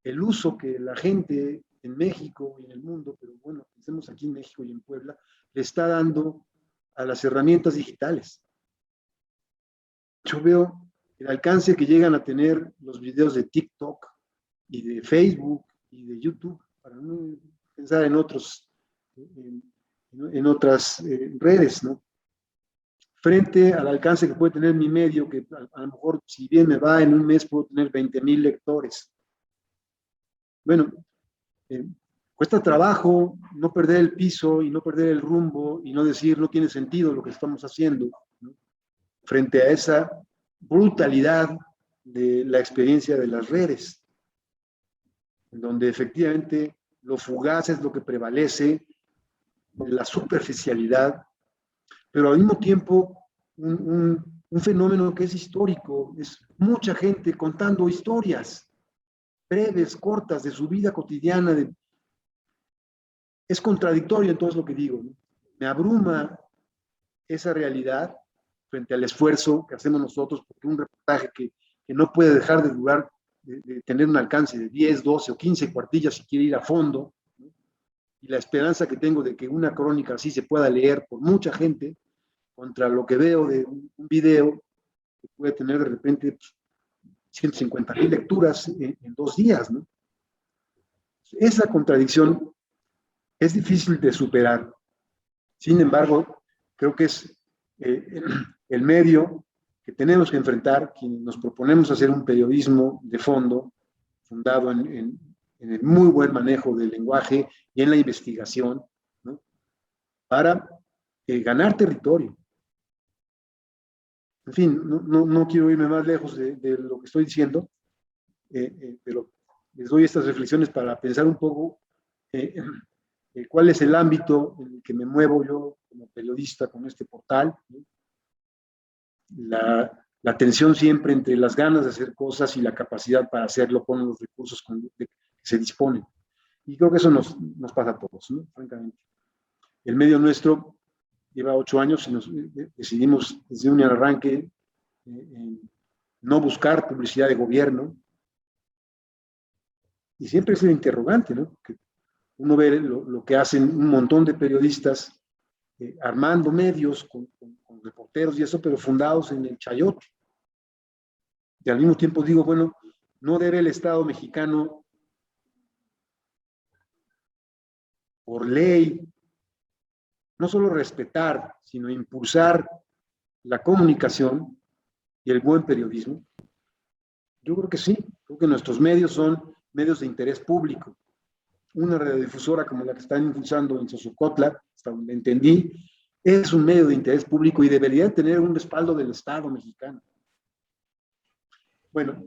el uso que la gente en México y en el mundo, pero bueno, pensemos aquí en México y en Puebla, le está dando a las herramientas digitales. Yo veo el alcance que llegan a tener los videos de TikTok y de Facebook y de YouTube, para no pensar en otras redes, ¿no? Frente al alcance que puede tener mi medio, que a lo mejor, si bien me va, en un mes puedo tener 20,000 lectores. Bueno, cuesta trabajo no perder el piso y no perder el rumbo y no decir no tiene sentido lo que estamos haciendo, ¿no? Frente a esa brutalidad de la experiencia de las redes, en donde efectivamente lo fugaz es lo que prevalece, la superficialidad, pero al mismo tiempo un fenómeno que es histórico, es mucha gente contando historias breves, cortas, de su vida cotidiana. Es contradictorio en todo lo que digo, ¿no? Me abruma esa realidad frente al esfuerzo que hacemos nosotros, porque un reportaje que no puede dejar de durar, de tener un alcance de 10, 12 o 15 cuartillas si quiere ir a fondo, ¿no? Y la esperanza que tengo de que una crónica así se pueda leer por mucha gente, contra lo que veo de un video que puede tener de repente pues, 150,000 lecturas en 2 días, ¿no? Esa contradicción es difícil de superar. Sin embargo, creo que es el medio que tenemos que enfrentar, quienes nos proponemos hacer un periodismo de fondo, fundado en el muy buen manejo del lenguaje y en la investigación, ¿no? Para ganar territorio. En fin, no quiero irme más lejos de lo que estoy diciendo, pero les doy estas reflexiones para pensar un poco cuál es el ámbito en el que me muevo yo como periodista con este portal, ¿no? La tensión siempre entre las ganas de hacer cosas y la capacidad para hacerlo con los recursos que se disponen. Y creo que eso nos pasa a todos, ¿no? Francamente. El medio nuestro lleva 8 años y nos decidimos desde un arranque no buscar publicidad de gobierno. Y siempre es el interrogante, ¿no? Que uno ve lo que hacen un montón de periodistas armando medios con reporteros y eso, pero fundados en el chayote. Y al mismo tiempo digo, bueno, no debe el Estado mexicano, por ley, no solo respetar, sino impulsar la comunicación y el buen periodismo. Yo creo que sí, creo que nuestros medios son medios de interés público. Una radiodifusora como la que están impulsando en Xochocotla, hasta donde entendí, es un medio de interés público y debería tener un respaldo del Estado mexicano. Bueno,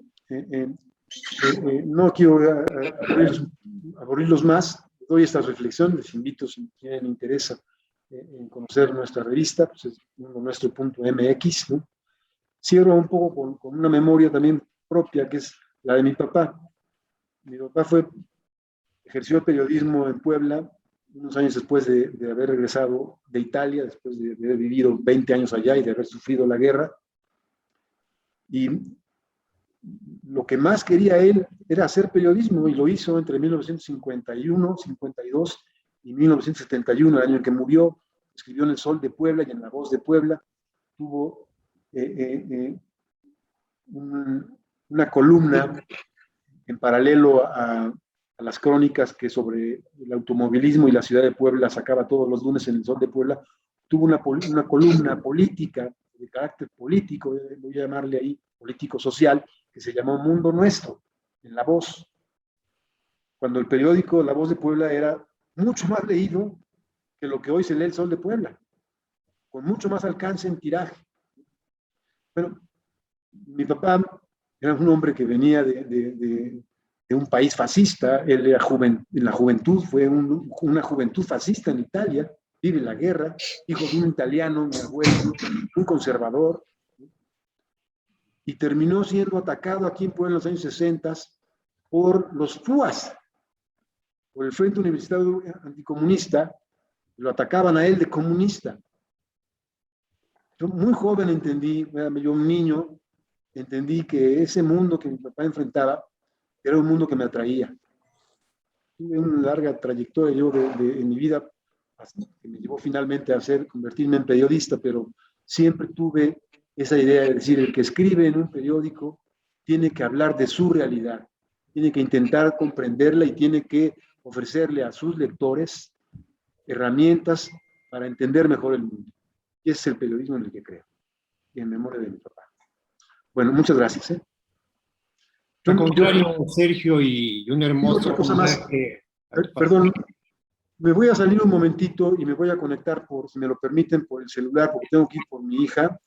no quiero aburrirlos más, doy estas reflexiones, les invito si tienen interés en conocer nuestra revista, pues es nuestro.mx, ¿no? Cierro un poco con una memoria también propia, que es la de mi papá. Mi papá ejerció el periodismo en Puebla unos años después de haber regresado de Italia, después de haber vivido 20 años allá y de haber sufrido la guerra. Y lo que más quería él era hacer periodismo y lo hizo entre 1951, 52 y 1971, el año en que murió. Escribió en El Sol de Puebla y en La Voz de Puebla. Tuvo una columna en paralelo a las crónicas que sobre el automovilismo y la ciudad de Puebla sacaba todos los lunes en El Sol de Puebla. Tuvo una columna política, de carácter político, voy a llamarle ahí, político-social, que se llamó Mundo Nuestro, en La Voz. Cuando el periódico La Voz de Puebla era mucho más leído que lo que hoy se lee El Sol de Puebla, con mucho más alcance en tiraje. Pero mi papá era un hombre que venía de un país fascista. Él era en la juventud, fue una juventud fascista en Italia, vive la guerra, hijo de un italiano, mi abuelo, un conservador, y terminó siendo atacado aquí en Puebla en los años 60 por los FUAS, por el Frente Universitario Anticomunista. Lo atacaban a él de comunista. Yo muy joven entendí, yo un niño, entendí que ese mundo que mi papá enfrentaba era un mundo que me atraía. Tuve una larga trayectoria yo en mi vida, hasta que me llevó finalmente a convertirme en periodista, pero siempre tuve esa idea de decir, el que escribe en un periódico tiene que hablar de su realidad, tiene que intentar comprenderla y tiene que ofrecerle a sus lectores herramientas para entender mejor el mundo. Y ese es el periodismo en el que creo, y en memoria de mi papá. Bueno, muchas gracias. Al contrario, Sergio, y un hermoso... Otra cosa más. Perdón, me voy a salir un momentito y me voy a conectar, si me lo permiten, por el celular, porque tengo que ir por mi hija,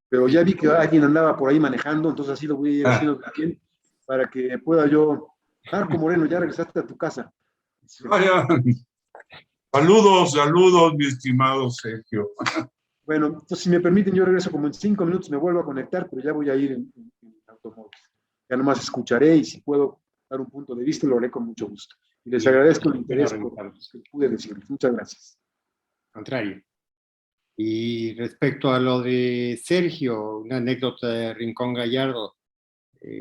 pero ya vi que alguien andaba por ahí manejando, entonces así lo voy a ir haciendo también, para que pueda yo... Marco Moreno, ya regresaste a tu casa. Saludos, mi estimado Sergio. Bueno, entonces si me permiten, yo regreso como en 5 minutos, me vuelvo a conectar, pero ya voy a ir en automóvil. Ya nomás escucharé y si puedo dar un punto de vista, lo haré con mucho gusto. Y les agradezco el interés por lo que pude decirles. Muchas gracias. Al contrario. Y respecto a lo de Sergio, una anécdota de Rincón Gallardo,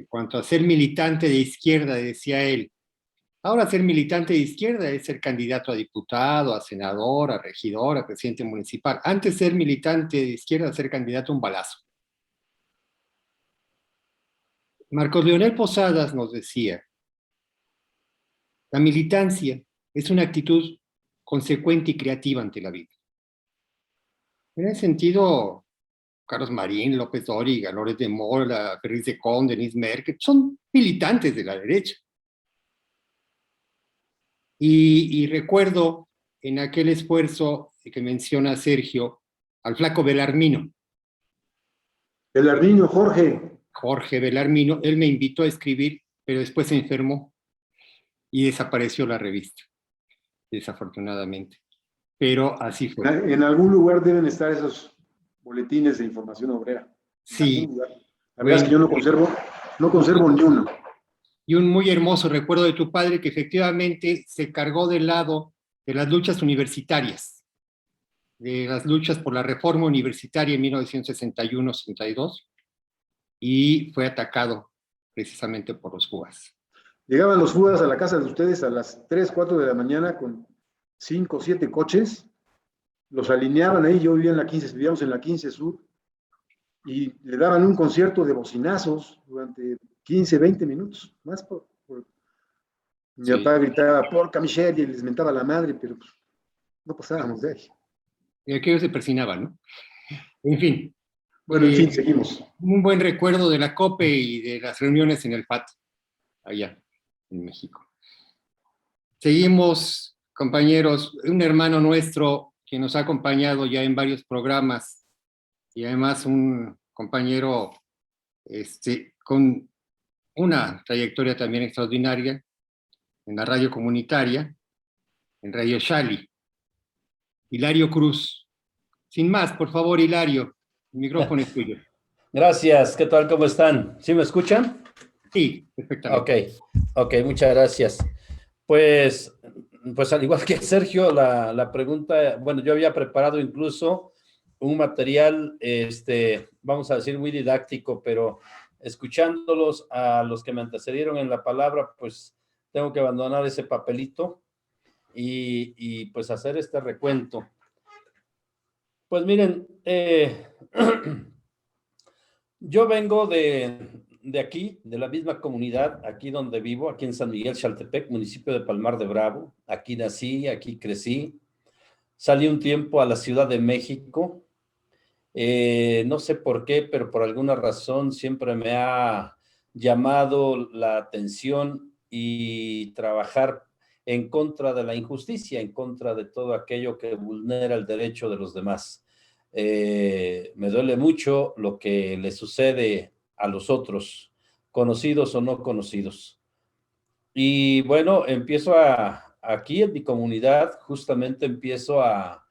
cuanto a ser militante de izquierda, decía él, ahora ser militante de izquierda es ser candidato a diputado, a senador, a regidor, a presidente municipal. Antes ser militante de izquierda, ser candidato a un balazo. Marcos Leonel Posadas nos decía, la militancia es una actitud consecuente y creativa ante la vida. En ese sentido, Carlos Marín, López Dóriga, Loret de Mola, Ferriz de Con, Denise Merkel, son militantes de la derecha. Y recuerdo en aquel esfuerzo que menciona Sergio, al flaco Belarmino. Belarmino, Jorge. Jorge Belarmino, él me invitó a escribir, pero después se enfermó y desapareció la revista, desafortunadamente. Pero así fue. En algún lugar deben estar esos boletines de información obrera. Sí. La verdad es que yo no conservo ni uno. Y un muy hermoso recuerdo de tu padre que efectivamente se cargó del lado de las luchas universitarias, de las luchas por la reforma universitaria en 1961-62, y fue atacado precisamente por los Judas. Llegaban los Judas a la casa de ustedes a las 3, 4 de la mañana con 5, 7 coches, los alineaban ahí, yo vivía en la 15, vivíamos en la 15 Sur, y le daban un concierto de bocinazos durante 15, 20 minutos, más mi papá gritaba, porca Michelle, y les mentaba la madre, pero pues, no pasábamos de ahí. Y aquello se persinaba, ¿no? En fin. Bueno, en fin, seguimos. Un buen recuerdo de la COPE y de las reuniones en el FAT, allá en México. Seguimos, compañeros, un hermano nuestro que nos ha acompañado ya en varios programas y además un compañero con una trayectoria también extraordinaria en la radio comunitaria, en Radio Xali, Hilario Cruz. Sin más, por favor, Hilario, el micrófono es tuyo. Gracias, ¿qué tal? ¿Cómo están? ¿Sí me escuchan? Sí, perfectamente. Ok, muchas gracias. Pues al igual que Sergio, la pregunta, bueno, yo había preparado incluso un material, vamos a decir, muy didáctico, pero escuchándolos a los que me antecedieron en la palabra, pues tengo que abandonar ese papelito y pues hacer este recuento. Pues miren, yo vengo de aquí, de la misma comunidad, aquí donde vivo, aquí en San Miguel Xaltepec, municipio de Palmar de Bravo. Aquí nací, aquí crecí. Salí un tiempo a la Ciudad de México. No sé por qué, pero por alguna razón siempre me ha llamado la atención y trabajar en contra de la injusticia, en contra de todo aquello que vulnera el derecho de los demás. Me duele mucho lo que le sucede a los otros, conocidos o no conocidos. Y bueno, aquí en mi comunidad, justamente empiezo a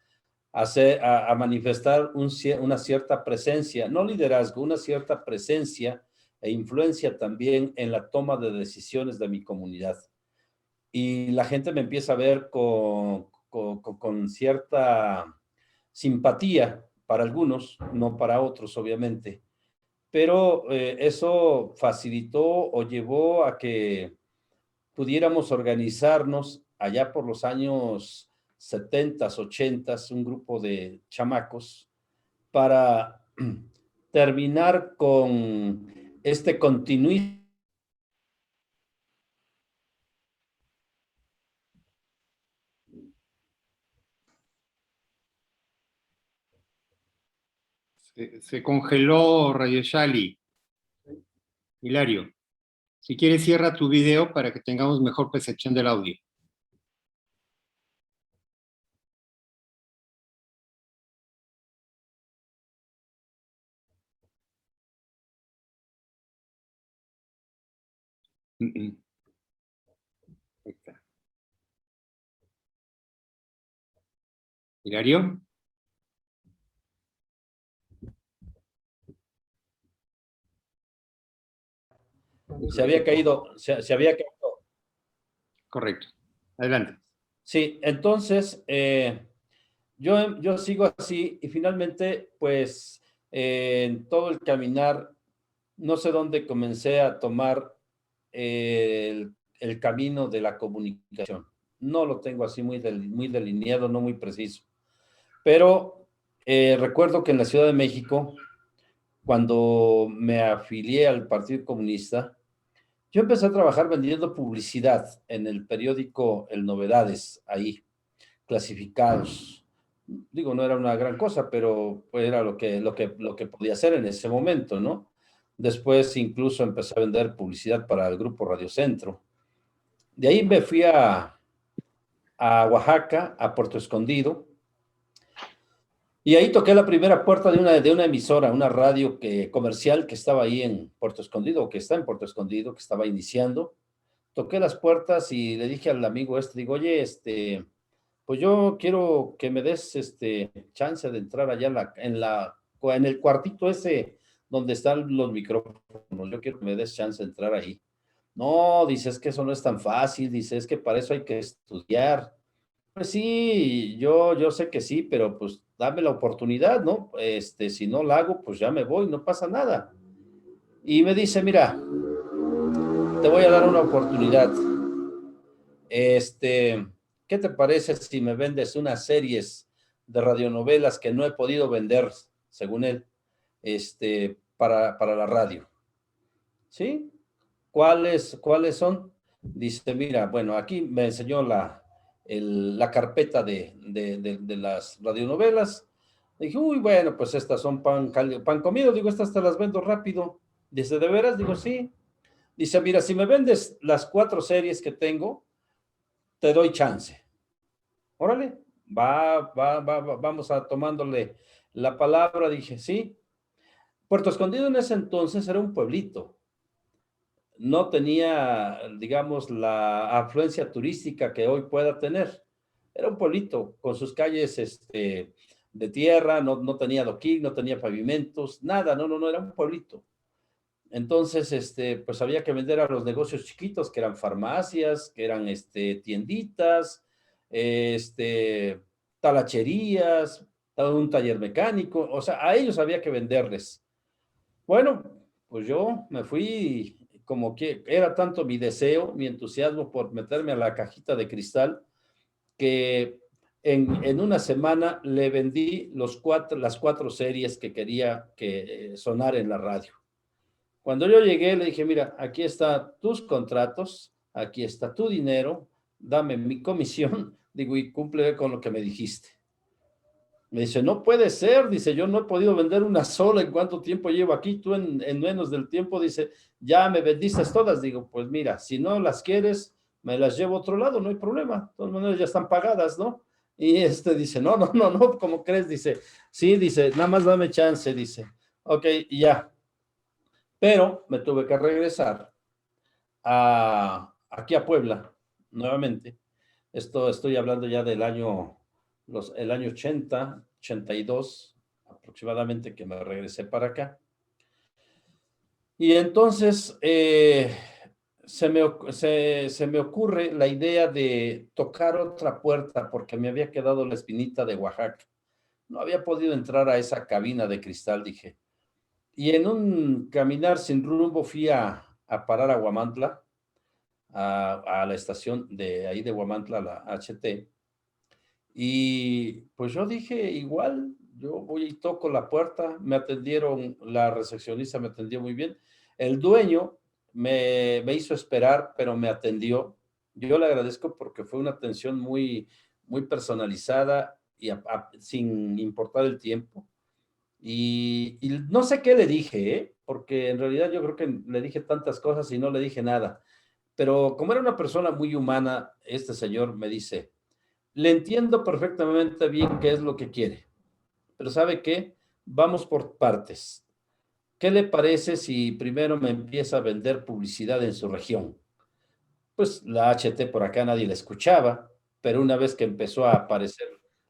manifestar una cierta presencia, no liderazgo, una cierta presencia e influencia también en la toma de decisiones de mi comunidad. Y la gente me empieza a ver con cierta simpatía para algunos, no para otros, obviamente. Pero eso facilitó o llevó a que pudiéramos organizarnos allá por los años 70s, 80s, un grupo de chamacos, para terminar con este continuismo. Se congeló Radio Xali. Hilario, si quieres cierra tu video para que tengamos mejor percepción del audio. Ahí está. Hilario. Se había caído. Correcto. Adelante. Sí, entonces yo sigo así y finalmente, pues, en todo el caminar, no sé dónde comencé a tomar el camino de la comunicación. No lo tengo así muy delineado, no muy preciso. Pero recuerdo que en la Ciudad de México, cuando me afilié al Partido Comunista, yo empecé a trabajar vendiendo publicidad en el periódico El Novedades, ahí, clasificados. Digo, no era una gran cosa, pero pues era lo que podía hacer en ese momento, ¿no? Después incluso empecé a vender publicidad para el grupo Radio Centro. De ahí me fui a Oaxaca, a Puerto Escondido, Y ahí toqué la primera puerta de una emisora, una radio comercial que estaba ahí en Puerto Escondido, o que está en Puerto Escondido, que estaba iniciando. Toqué las puertas y le dije al amigo digo, oye, pues yo quiero que me des chance de entrar allá en el cuartito ese donde están los micrófonos. Yo quiero que me des chance de entrar ahí. No, dice, es que eso no es tan fácil, dice, es que para eso hay que estudiar. Pues sí, yo sé que sí, pero pues dame la oportunidad, ¿no? Si no la hago, pues ya me voy, no pasa nada. Y me dice, mira, te voy a dar una oportunidad. ¿Qué te parece si me vendes unas series de radionovelas que no he podido vender, según él, para la radio? ¿Sí? ¿Cuáles son? Dice, mira, bueno, aquí me enseñó la carpeta de las radionovelas. Dije, uy, bueno, pues estas son pan comido. Digo, estas te las vendo rápido. Dice, ¿de veras? Digo, sí. Dice, mira, si me vendes las 4 series que tengo, te doy chance. Órale, vamos a tomándole la palabra. Dije, sí. Puerto Escondido en ese entonces era un pueblito. No tenía, digamos, la afluencia turística que hoy pueda tener. Era un pueblito con sus calles de tierra, no tenía adoquín, no tenía pavimentos, nada, no, era un pueblito. Entonces, pues había que vender a los negocios chiquitos, que eran farmacias, que eran tienditas, talacherías, un taller mecánico, o sea, a ellos había que venderles. Bueno, pues yo me fui, como que era tanto mi deseo, mi entusiasmo por meterme a la cajita de cristal, que en una semana le vendí las 4 series que quería que sonar en la radio. Cuando yo llegué, le dije, mira, aquí están tus contratos, aquí está tu dinero, dame mi comisión, digo, y cumple con lo que me dijiste. Me dice, no puede ser, dice, yo no he podido vender una sola, ¿en cuánto tiempo llevo aquí? Tú en menos del tiempo, dice, ya me vendiste todas. Digo, pues mira, si no las quieres, me las llevo a otro lado, no hay problema, de todas maneras ya están pagadas, ¿no? Y dice, no, ¿cómo crees? Dice, sí, dice, nada más dame chance, dice, ok, y ya. Pero me tuve que regresar aquí a Puebla, nuevamente. Estoy hablando ya del el año 80, 82 aproximadamente, que me regresé para acá. Y entonces se me ocurre la idea de tocar otra puerta, porque me había quedado la espinita de Oaxaca. No había podido entrar a esa cabina de cristal, dije. Y en un caminar sin rumbo fui a parar a Huamantla, a la estación de ahí de Huamantla, la HT. Y pues yo dije, igual, yo voy y toco la puerta, me atendieron, la recepcionista me atendió muy bien. El dueño me hizo esperar, pero me atendió. Yo le agradezco porque fue una atención muy personalizada y sin importar el tiempo. Y no sé qué le dije, porque en realidad yo creo que le dije tantas cosas y no le dije nada. Pero como era una persona muy humana, este señor me dice, le entiendo perfectamente bien qué es lo que quiere, pero ¿sabe qué? Vamos por partes. ¿Qué le parece si primero me empieza a vender publicidad en su región? Pues la HT por acá nadie la escuchaba, pero una vez que empezó a aparecer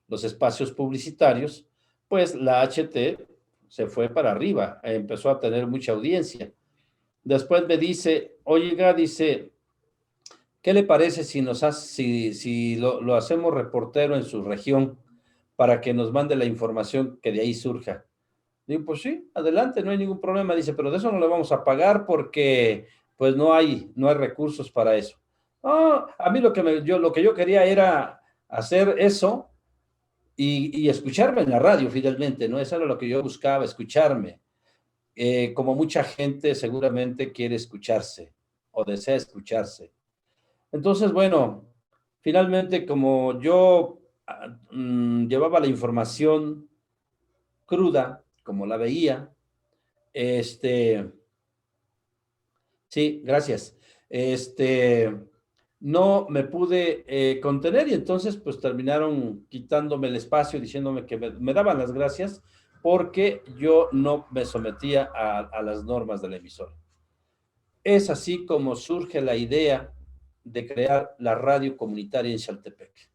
los espacios publicitarios, pues la HT se fue para arriba, empezó a tener mucha audiencia. Después me dice, oiga, dice, ¿qué le parece si lo hacemos reportero en su región para que nos mande la información que de ahí surja? Digo, pues sí, adelante, no hay ningún problema. Dice, pero de eso no le vamos a pagar porque pues no hay recursos para eso. A mí lo que yo quería era hacer eso y escucharme en la radio, finalmente, ¿no? Eso era lo que yo buscaba, escucharme. Como mucha gente seguramente quiere escucharse o desea escucharse. Entonces, bueno, finalmente como yo llevaba la información cruda, como la veía, sí, gracias. no me pude contener y entonces pues terminaron quitándome el espacio, diciéndome que me daban las gracias porque yo no me sometía a las normas de la emisora. Es así como surge la idea de crear la radio comunitaria en Xaltepec.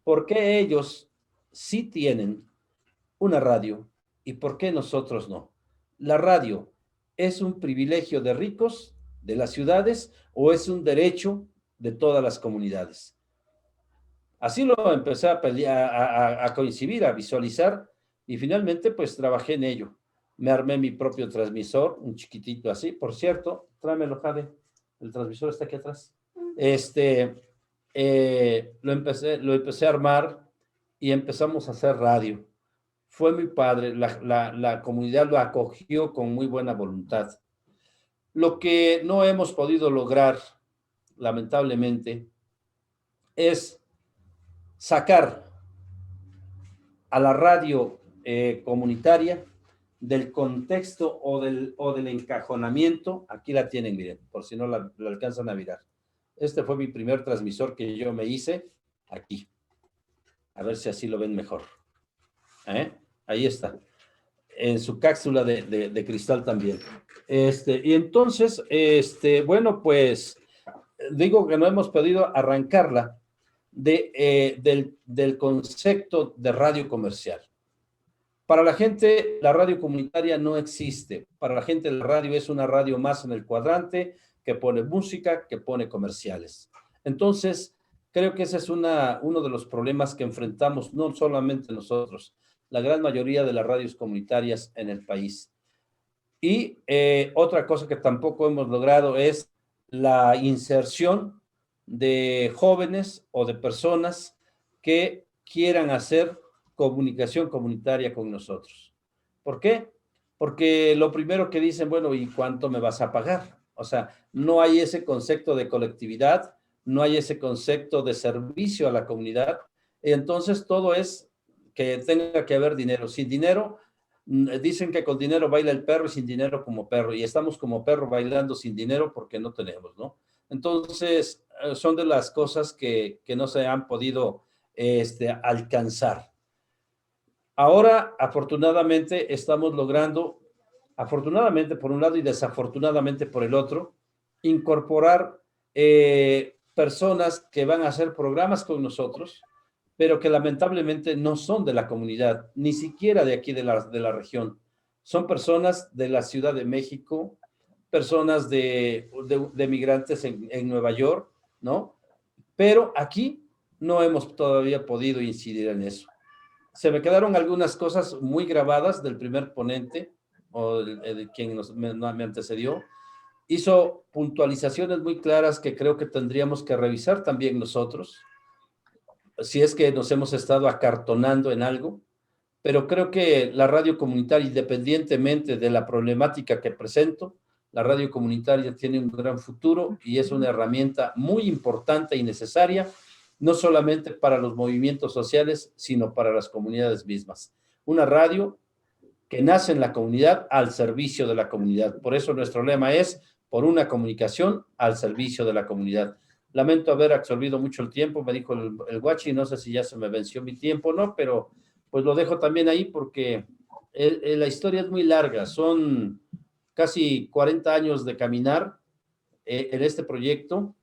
¿Por qué ellos sí tienen una radio y por qué nosotros no? ¿La radio es un privilegio de ricos, de las ciudades, o es un derecho de todas las comunidades? Así lo empecé a coincidir, a visualizar, y finalmente pues trabajé en ello. Me armé mi propio transmisor, un chiquitito así. Por cierto, tráemelo, Jade, el transmisor está aquí atrás. Lo empecé a armar y empezamos a hacer radio. Fue muy padre, la comunidad lo acogió con muy buena voluntad. Lo que no hemos podido lograr, lamentablemente, es sacar a la radio comunitaria del contexto o del encajonamiento. Aquí la tienen, miren, por si no la alcanzan a mirar. Este fue mi primer transmisor que yo me hice aquí. A ver si así lo ven mejor. Ahí está. En su cápsula de cristal también. Y entonces, bueno, pues digo que no hemos podido arrancarla del concepto de radio comercial. Para la gente, la radio comunitaria no existe. Para la gente, la radio es una radio más en el cuadrante que pone música, que pone comerciales. Entonces, creo que ese es uno de los problemas que enfrentamos, no solamente nosotros, la gran mayoría de las radios comunitarias en el país. Y otra cosa que tampoco hemos logrado es la inserción de jóvenes o de personas que quieran hacer comunicación comunitaria con nosotros. ¿Por qué? Porque lo primero que dicen, bueno, ¿y cuánto me vas a pagar? O sea, no hay ese concepto de colectividad, no hay ese concepto de servicio a la comunidad. Entonces, todo es que tenga que haber dinero. Sin dinero, dicen que con dinero baila el perro y sin dinero como perro. Y estamos como perro bailando sin dinero porque no tenemos, ¿no? Entonces, son de las cosas que no se han podido alcanzar. Ahora, afortunadamente, estamos logrando, afortunadamente por un lado y desafortunadamente por el otro, incorporar personas que van a hacer programas con nosotros, pero que lamentablemente no son de la comunidad, ni siquiera de aquí de la región. Son personas de la Ciudad de México, personas de migrantes en Nueva York, ¿no? Pero aquí no hemos todavía podido incidir en eso. Se me quedaron algunas cosas muy grabadas del primer ponente, o de quien me antecedió. Hizo puntualizaciones muy claras que creo que tendríamos que revisar también nosotros, si es que nos hemos estado acartonando en algo, pero creo que la radio comunitaria, independientemente de la problemática que presento, la radio comunitaria tiene un gran futuro y es una herramienta muy importante y necesaria, no solamente para los movimientos sociales, sino para las comunidades mismas. Una radio que nace en la comunidad al servicio de la comunidad. Por eso nuestro lema es, por una comunicación al servicio de la comunidad. Lamento haber absorbido mucho el tiempo, me dijo el Guachi, no sé si ya se me venció mi tiempo o no, pero pues lo dejo también ahí porque la historia es muy larga, son casi 40 años de caminar en este proyecto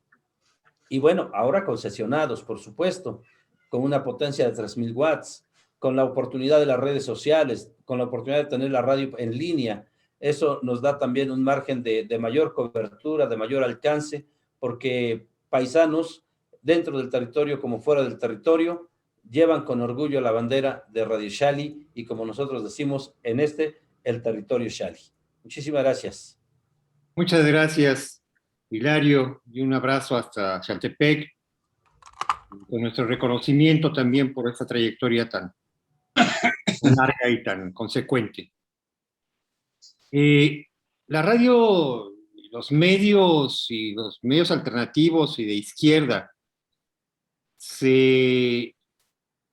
y bueno, ahora concesionados, por supuesto, con una potencia de 3,000 watts, con la oportunidad de las redes sociales, con la oportunidad de tener la radio en línea. Eso nos da también un margen de mayor cobertura, de mayor alcance, porque paisanos dentro del territorio como fuera del territorio llevan con orgullo la bandera de Radio Xali y como nosotros decimos en el territorio Xali. Muchísimas gracias. Muchas gracias, Hilario, y un abrazo hasta Xaltepec, con nuestro reconocimiento también por esta trayectoria tan larga y tan consecuente. La radio, los medios alternativos y de izquierda se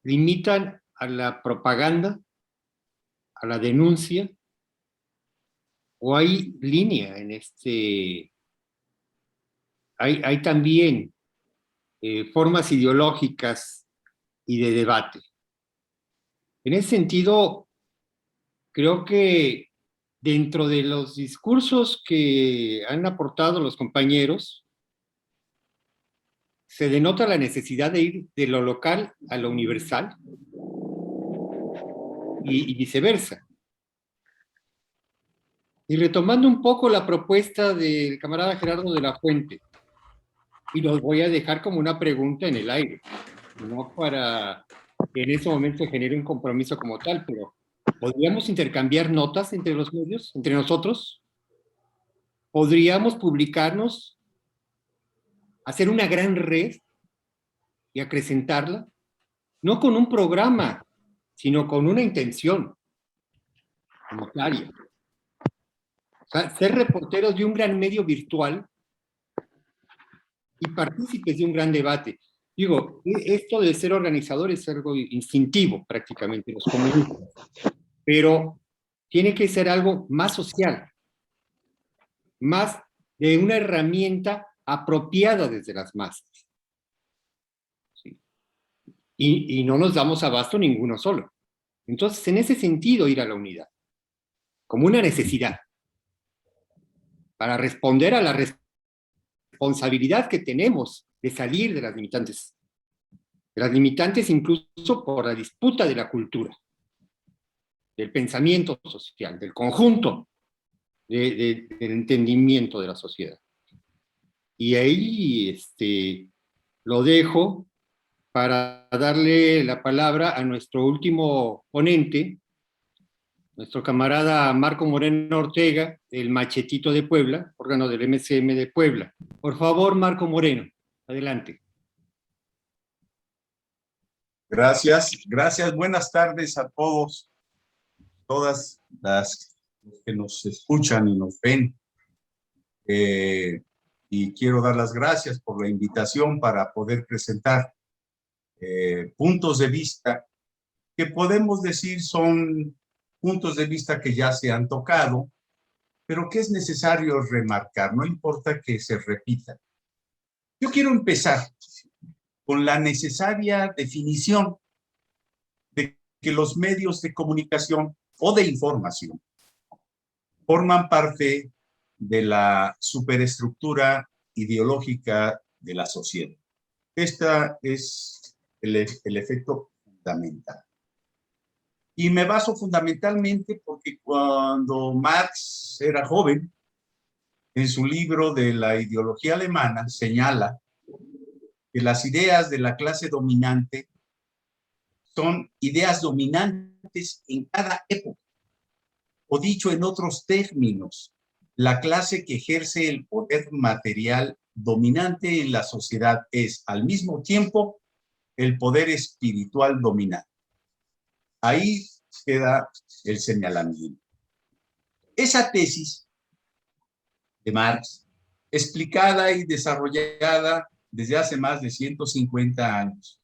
limitan a la propaganda, a la denuncia, o hay línea en hay también formas ideológicas y de debate. En ese sentido, creo que dentro de los discursos que han aportado los compañeros, se denota la necesidad de ir de lo local a lo universal y viceversa. Y retomando un poco la propuesta del camarada Gerardo de la Fuente, y los voy a dejar como una pregunta en el aire, no para que en ese momento genere un compromiso como tal, pero ¿podríamos intercambiar notas entre los medios, entre nosotros? ¿Podríamos publicarnos, hacer una gran red y acrecentarla? No con un programa, sino con una intención unitaria. O sea, ser reporteros de un gran medio virtual y partícipes de un gran debate. Digo, esto de ser organizador es algo instintivo prácticamente, los comunistas, pero tiene que ser algo más social, más de una herramienta apropiada desde las masas. ¿Sí? Y no nos damos abasto ninguno solo. Entonces, en ese sentido, ir a la unidad, como una necesidad, para responder a la responsabilidad que tenemos de salir de las limitantes incluso por la disputa de la cultura, del pensamiento social, del conjunto del entendimiento de la sociedad. Y ahí lo dejo para darle la palabra a nuestro último ponente, nuestro camarada Marco Moreno Ortega, el Machetito de Puebla, órgano del MCM de Puebla. Por favor, Marco Moreno, adelante. Gracias, gracias. Buenas tardes a todos, todas las que nos escuchan y nos ven. Y quiero dar las gracias por la invitación para poder presentar puntos de vista que podemos decir son puntos de vista que ya se han tocado, pero que es necesario remarcar, no importa que se repitan. Yo quiero empezar con la necesaria definición de que los medios de comunicación o de información forman parte de la superestructura ideológica de la sociedad. Este es el efecto fundamental. Y me baso fundamentalmente porque cuando Marx era joven, en su libro de la ideología alemana, señala que las ideas de la clase dominante son ideas dominantes en cada época. O dicho en otros términos, la clase que ejerce el poder material dominante en la sociedad es al mismo tiempo el poder espiritual dominante. Ahí queda el señalamiento. Esa tesis de Marx, explicada y desarrollada desde hace más de 150 años,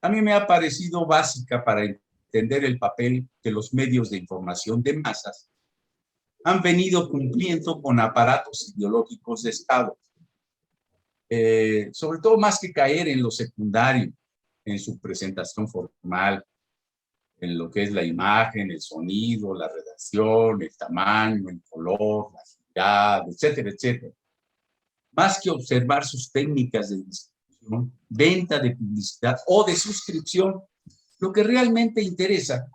a mí me ha parecido básica para entender el papel que los medios de información de masas han venido cumpliendo con aparatos ideológicos de Estado. Sobre todo más que caer en lo secundario, en su presentación formal, en lo que es la imagen, el sonido, la redacción, el tamaño, el color, la agilidad, etcétera, etcétera. Más que observar sus técnicas de distribución, venta de publicidad o de suscripción, lo que realmente interesa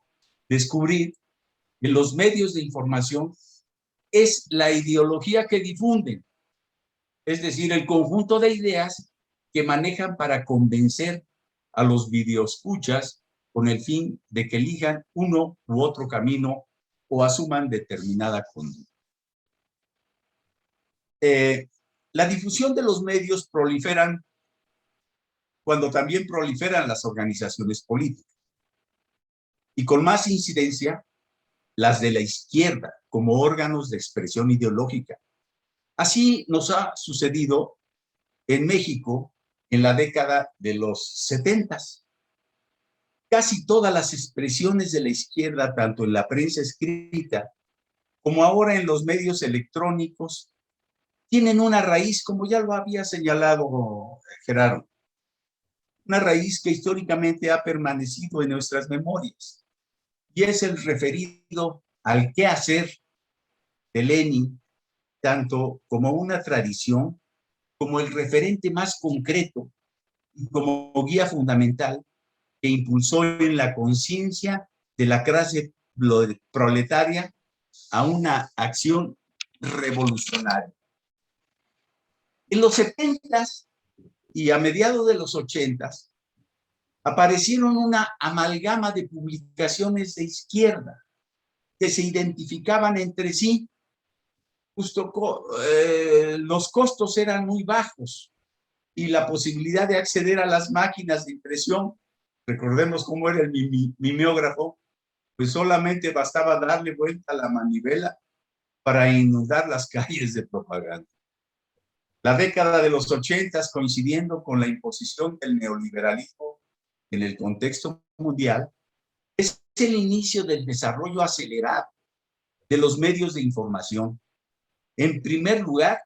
descubrir en los medios de información es la ideología que difunden, es decir, el conjunto de ideas que manejan para convencer a los videoescuchas con el fin de que elijan uno u otro camino o asuman determinada conducta. La difusión de los medios proliferan cuando también proliferan las organizaciones políticas. Y con más incidencia, las de la izquierda como órganos de expresión ideológica. Así nos ha sucedido en México en la década de los 70s. Casi todas las expresiones de la izquierda, tanto en la prensa escrita como ahora en los medios electrónicos, tienen una raíz, como ya lo había señalado Gerardo, una raíz que históricamente ha permanecido en nuestras memorias, y es el referido al qué hacer de Lenin, tanto como una tradición, como el referente más concreto y como guía fundamental que impulsó en la conciencia de la clase proletaria a una acción revolucionaria. En los 70s y a mediados de los 80s aparecieron una amalgama de publicaciones de izquierda que se identificaban entre sí. Justo, los costos eran muy bajos y la posibilidad de acceder a las máquinas de impresión, recordemos cómo era el mimeógrafo, pues solamente bastaba darle vuelta a la manivela para inundar las calles de propaganda. La década de los 80s, coincidiendo con la imposición del neoliberalismo en el contexto mundial, es el inicio del desarrollo acelerado de los medios de información. En primer lugar,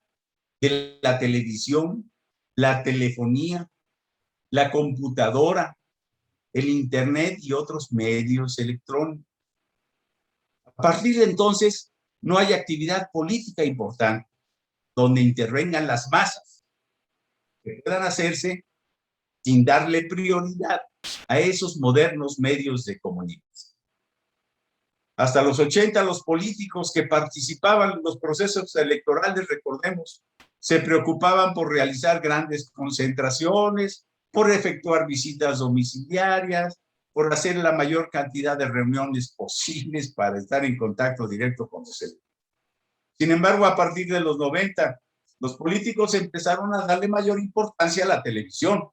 de la televisión, la telefonía, la computadora, el internet y otros medios electrónicos. A partir de entonces, no hay actividad política importante donde intervengan las masas que puedan hacerse sin darle prioridad a esos modernos medios de comunicación. Hasta los 80, los políticos que participaban en los procesos electorales, recordemos, se preocupaban por realizar grandes concentraciones, por efectuar visitas domiciliarias, por hacer la mayor cantidad de reuniones posibles para estar en contacto directo con los electores. Sin embargo, a partir de los 90, los políticos empezaron a darle mayor importancia a la televisión,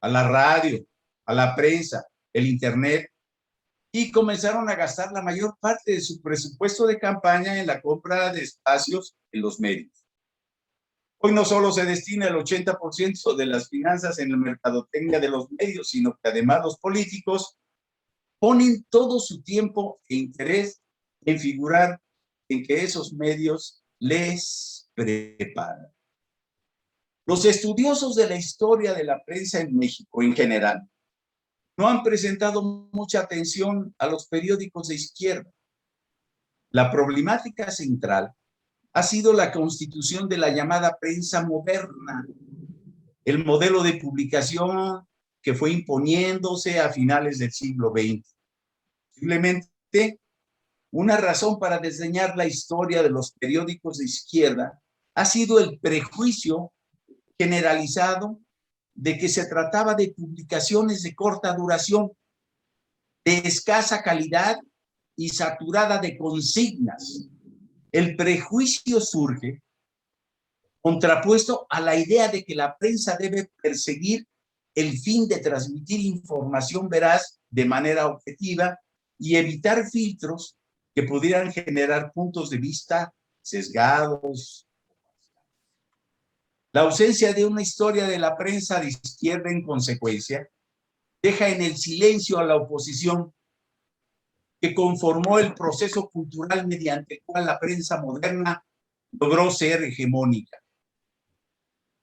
a la radio, a la prensa, el internet, y comenzaron a gastar la mayor parte de su presupuesto de campaña en la compra de espacios en los medios. Hoy no solo se destina el 80% de las finanzas en la mercadotecnia de los medios, sino que además los políticos ponen todo su tiempo e interés en figurar en que esos medios les preparan. Los estudiosos de la historia de la prensa en México en general no han presentado mucha atención a los periódicos de izquierda. La problemática central ha sido la constitución de la llamada prensa moderna, el modelo de publicación que fue imponiéndose a finales del siglo XX. Posiblemente una razón para desdeñar la historia de los periódicos de izquierda ha sido el prejuicio generalizado de que se trataba de publicaciones de corta duración, de escasa calidad y saturada de consignas. El prejuicio surge contrapuesto a la idea de que la prensa debe perseguir el fin de transmitir información veraz de manera objetiva y evitar filtros que pudieran generar puntos de vista sesgados. La ausencia de una historia de la prensa de izquierda, en consecuencia, deja en el silencio a la oposición que conformó el proceso cultural mediante el cual la prensa moderna logró ser hegemónica.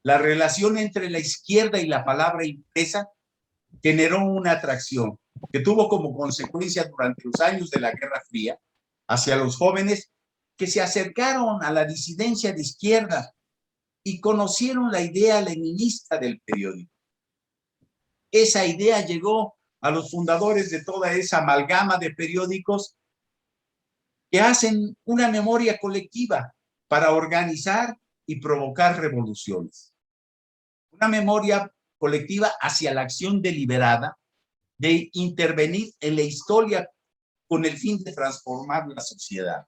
La relación entre la izquierda y la palabra impresa generó una atracción que tuvo como consecuencia durante los años de la Guerra Fría hacia los jóvenes que se acercaron a la disidencia de izquierda y conocieron la idea leninista del periódico. Esa idea llegó a los fundadores de toda esa amalgama de periódicos que hacen una memoria colectiva para organizar y provocar revoluciones. Una memoria colectiva hacia la acción deliberada de intervenir en la historia con el fin de transformar la sociedad.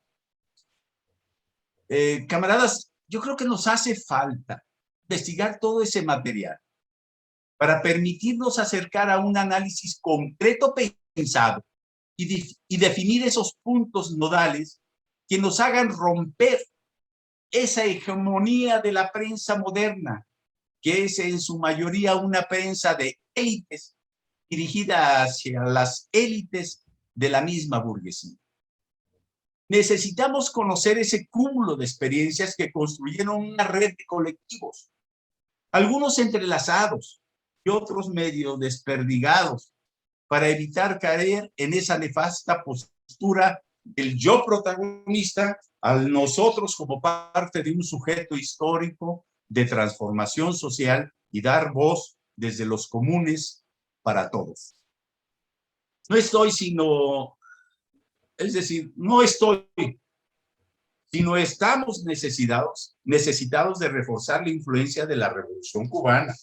Camaradas, yo creo que nos hace falta investigar todo ese material para permitirnos acercar a un análisis concreto pensado y definir esos puntos nodales que nos hagan romper esa hegemonía de la prensa moderna, que es en su mayoría una prensa de élites dirigida hacia las élites de la misma burguesía. Necesitamos conocer ese cúmulo de experiencias que construyeron una red de colectivos, algunos entrelazados, y otros medios desperdigados para evitar caer en esa nefasta postura del yo protagonista al nosotros como parte de un sujeto histórico de transformación social y dar voz desde los comunes para todos. No estoy sino, es decir, no estoy, sino estamos necesitados de reforzar la influencia de la Revolución Cubana.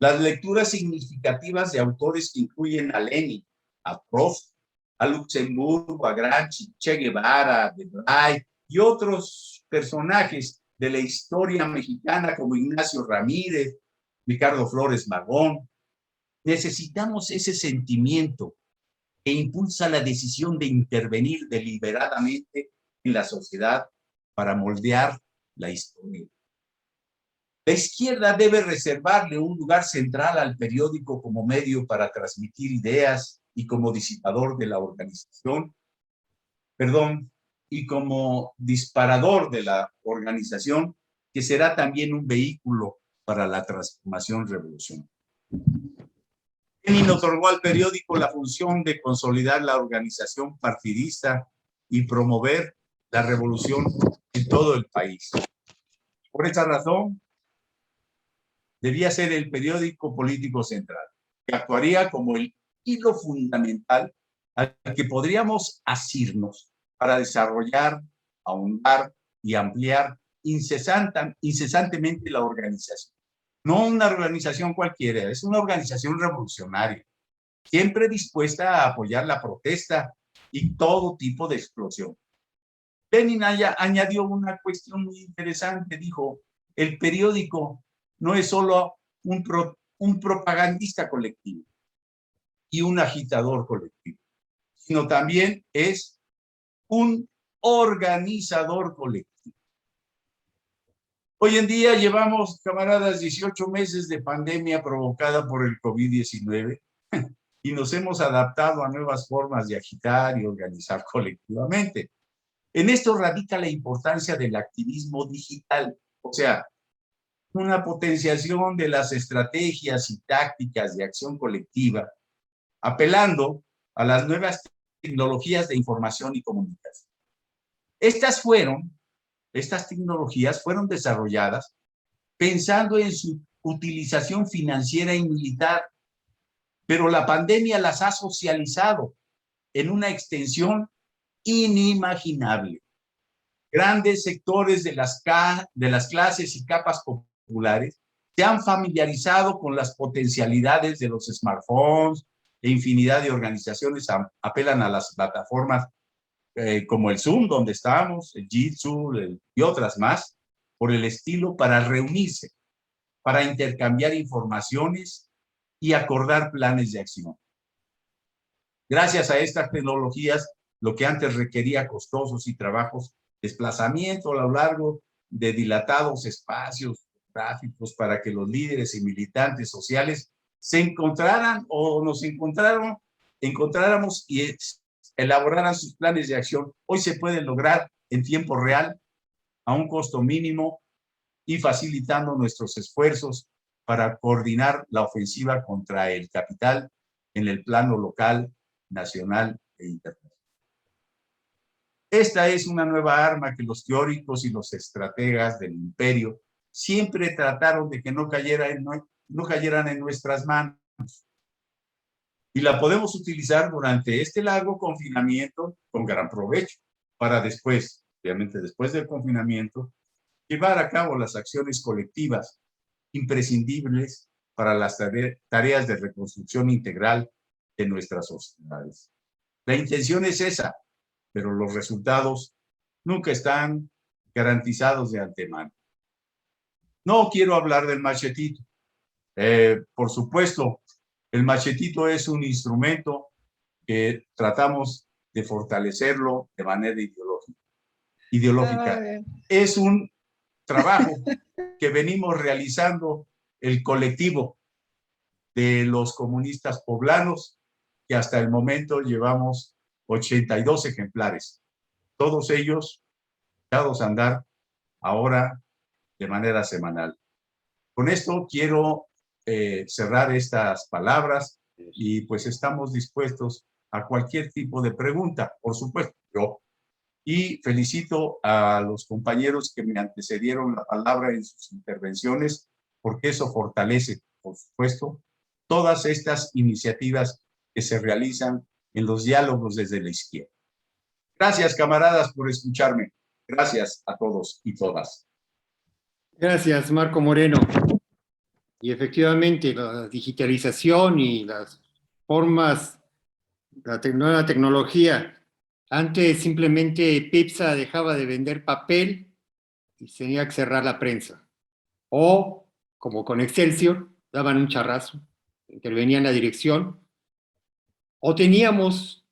Las lecturas significativas de autores que incluyen a Lenin, a Prost, a Luxemburgo, a Gramsci, Che Guevara, de Bray y otros personajes de la historia mexicana como Ignacio Ramírez, Ricardo Flores Magón. Necesitamos ese sentimiento que impulsa la decisión de intervenir deliberadamente en la sociedad para moldear la historia. La izquierda debe reservarle un lugar central al periódico como medio para transmitir ideas y como disipador de la organización, y como disparador de la organización, que será también un vehículo para la transformación revolucionaria. Lenin otorgó al periódico la función de consolidar la organización partidista y promover la revolución en todo el país. Por esa razón, debía ser el periódico político central, que actuaría como el hilo fundamental al que podríamos asirnos para desarrollar, ahondar y ampliar incesantemente la organización. No una organización cualquiera, es una organización revolucionaria, siempre dispuesta a apoyar la protesta y todo tipo de explosión. Lenin añadió una cuestión muy interesante, dijo, el periódico no es solo un propagandista colectivo y un agitador colectivo, sino también es un organizador colectivo. Hoy en día llevamos, camaradas, 18 meses de pandemia provocada por el COVID-19 y nos hemos adaptado a nuevas formas de agitar y organizar colectivamente. En esto radica la importancia del activismo digital, o sea, una potenciación de las estrategias y tácticas de acción colectiva, apelando a las nuevas tecnologías de información y comunicación. Estas tecnologías fueron desarrolladas pensando en su utilización financiera y militar, pero la pandemia las ha socializado en una extensión inimaginable. Grandes sectores de las clases y capas populares se han familiarizado con las potencialidades de los smartphones e infinidad de organizaciones apelan a las plataformas como el Zoom, donde estamos, el Jitsi y otras más, por el estilo, para reunirse, para intercambiar informaciones y acordar planes de acción. Gracias a estas tecnologías, lo que antes requería costosos y trabajos, desplazamiento a lo largo de dilatados espacios gráficos para que los líderes y militantes sociales se encontraran o nos encontráramos y elaboraran sus planes de acción. Hoy se puede lograr en tiempo real, a un costo mínimo y facilitando nuestros esfuerzos para coordinar la ofensiva contra el capital en el plano local, nacional e internacional. Esta es una nueva arma que los teóricos y los estrategas del imperio siempre trataron de que no cayeran en nuestras manos. Y la podemos utilizar durante este largo confinamiento con gran provecho para después, obviamente después del confinamiento, llevar a cabo las acciones colectivas imprescindibles para las tareas de reconstrucción integral de nuestras sociedades. La intención es esa, pero los resultados nunca están garantizados de antemano. No quiero hablar del machetito. Por supuesto, el machetito es un instrumento que tratamos de fortalecerlo de manera ideológica. Es un trabajo que venimos realizando el colectivo de los comunistas poblanos, que hasta el momento llevamos 82 ejemplares. Todos ellos echados a andar ahora de manera semanal. Con esto quiero cerrar estas palabras y pues estamos dispuestos a cualquier tipo de pregunta, por supuesto, yo. Y felicito a los compañeros que me antecedieron la palabra en sus intervenciones, porque eso fortalece, por supuesto, todas estas iniciativas que se realizan en los diálogos desde la izquierda. Gracias, camaradas, por escucharme. Gracias a todos y todas. Gracias, Marco Moreno. Y efectivamente, la digitalización y las formas, la nueva tecnología. Antes simplemente Pipsa dejaba de vender papel y tenía que cerrar la prensa. O, como con Excelsior, daban un charrazo, intervenían la dirección. O teníamos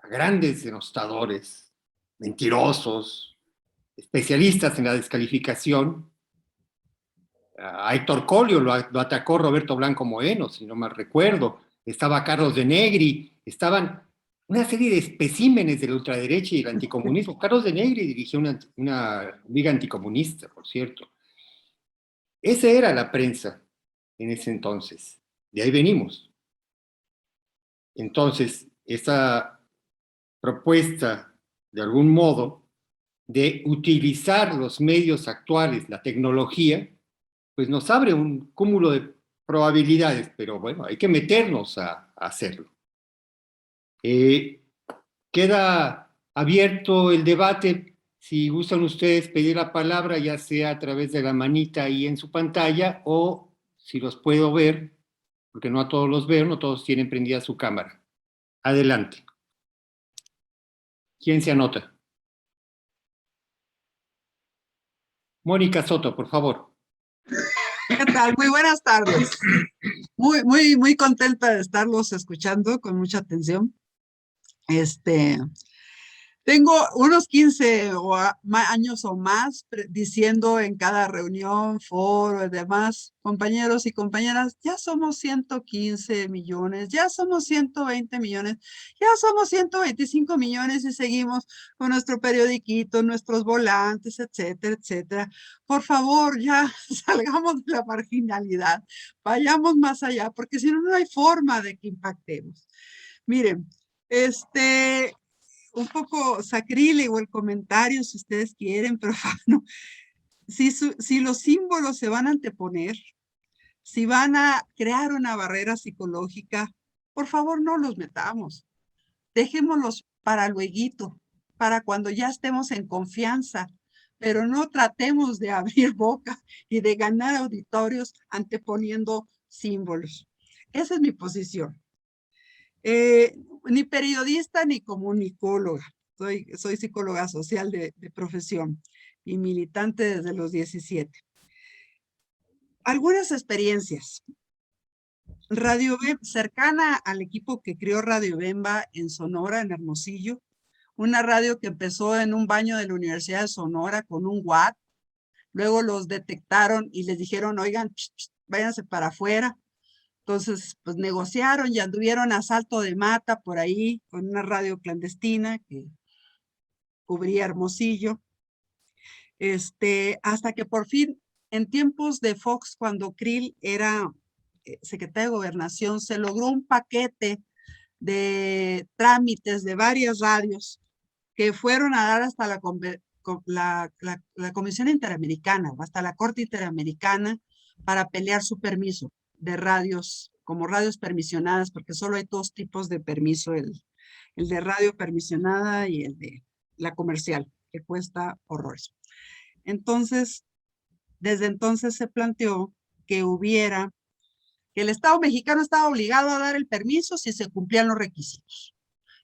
a grandes denostadores, mentirosos, especialistas en la descalificación. A Héctor Collio lo atacó Roberto Blanco Moeno, si no mal recuerdo. Estaba Carlos de Negri, estaban una serie de especímenes de la ultraderecha y el anticomunismo. Carlos de Negri dirigió una liga anticomunista, por cierto. Esa era la prensa en ese entonces. De ahí venimos. Entonces, esta propuesta, de algún modo, de utilizar los medios actuales, la tecnología, pues nos abre un cúmulo de probabilidades, pero bueno, hay que meternos a hacerlo. Queda abierto el debate. Si gustan ustedes pedir la palabra, ya sea a través de la manita ahí en su pantalla, o si los puedo ver, porque no a todos los veo, no todos tienen prendida su cámara. Adelante. ¿Quién se anota? Mónica Soto, por favor. ¿Qué tal? Muy buenas tardes. Muy contenta de estarlos escuchando con mucha atención. Tengo unos 15 años o más diciendo en cada reunión, foro y demás, compañeros y compañeras, ya somos 115 millones, ya somos 120 millones, ya somos 125 millones y seguimos con nuestro periodiquito, nuestros volantes, etcétera, etcétera. Por favor, ya salgamos de la marginalidad, vayamos más allá, porque si no, no hay forma de que impactemos. Miren, un poco sacrílego el comentario, si ustedes quieren, pero no. Si los símbolos se van a anteponer, si van a crear una barrera psicológica, por favor no los metamos. Dejémoslos para lueguito, para cuando ya estemos en confianza, pero no tratemos de abrir boca y de ganar auditorios anteponiendo símbolos. Esa es mi posición. Ni periodista ni comunicóloga. Soy psicóloga social de profesión y militante desde los 17. Algunas experiencias. Radio Bemba, cercana al equipo que creó Radio Bemba en Sonora, en Hermosillo. Una radio que empezó en un baño de la Universidad de Sonora con un watt. Luego los detectaron y les dijeron, oigan, váyanse para afuera. Entonces, pues negociaron y anduvieron a salto de mata por ahí con una radio clandestina que cubría Hermosillo. Hasta que por fin, en tiempos de Fox, cuando Krill era secretario de Gobernación, se logró un paquete de trámites de varias radios que fueron a dar hasta la Comisión Interamericana, hasta la Corte Interamericana, para pelear su permiso de radios, como radios permisionadas, porque solo hay dos tipos de permiso, el de radio permisionada y el de la comercial, que cuesta horrores. Entonces, desde entonces se planteó que el Estado mexicano estaba obligado a dar el permiso si se cumplían los requisitos.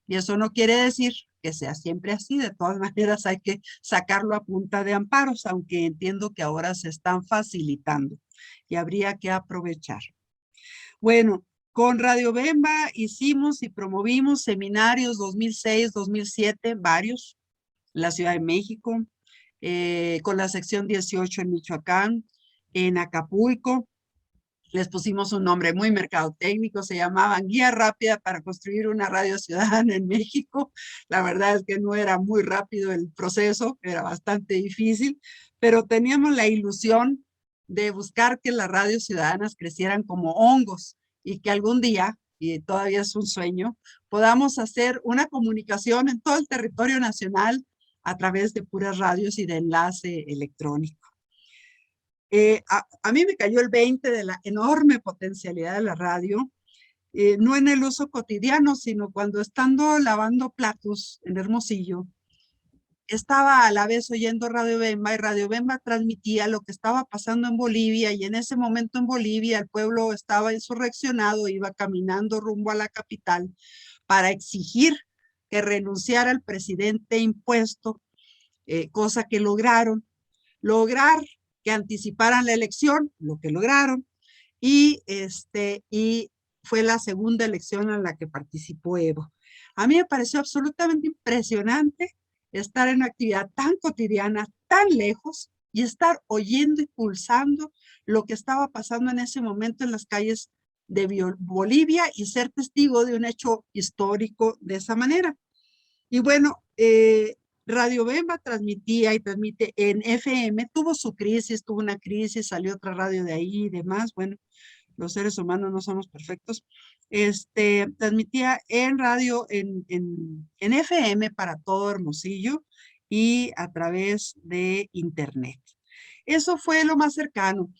Y eso no quiere decir que sea siempre así, de todas maneras hay que sacarlo a punta de amparos, aunque entiendo que ahora se están facilitando y habría que aprovechar. Bueno, con Radio Bemba hicimos y promovimos seminarios 2006, 2007, varios, en la Ciudad de México, con la sección 18 en Michoacán, en Acapulco. Les pusimos un nombre muy mercadotécnico, se llamaban Guía Rápida para Construir una Radio Ciudadana en México. La verdad es que no era muy rápido el proceso, era bastante difícil, pero teníamos la ilusión de buscar que las radios ciudadanas crecieran como hongos y que algún día, y todavía es un sueño, podamos hacer una comunicación en todo el territorio nacional a través de puras radios y de enlace electrónico. A mí me cayó el 20 de la enorme potencialidad de la radio, no en el uso cotidiano, sino cuando estando lavando platos en Hermosillo, estaba a la vez oyendo Radio Bemba y Radio Bemba transmitía lo que estaba pasando en Bolivia y en ese momento en Bolivia el pueblo estaba insurreccionado, iba caminando rumbo a la capital para exigir que renunciara el presidente impuesto, cosa que lograron. Lograr que anticiparan la elección, lo que lograron, y fue la segunda elección en la que participó Evo. A mí me pareció absolutamente impresionante estar en una actividad tan cotidiana, tan lejos, y estar oyendo y pulsando lo que estaba pasando en ese momento en las calles de Bolivia y ser testigo de un hecho histórico de esa manera. Y bueno, Radio Bemba transmitía y transmite en FM, tuvo su crisis, tuvo una crisis, salió otra radio de ahí y demás. Bueno, los seres humanos no somos perfectos. Transmitía en radio, en FM para todo Hermosillo y a través de internet. Eso fue lo más cercano.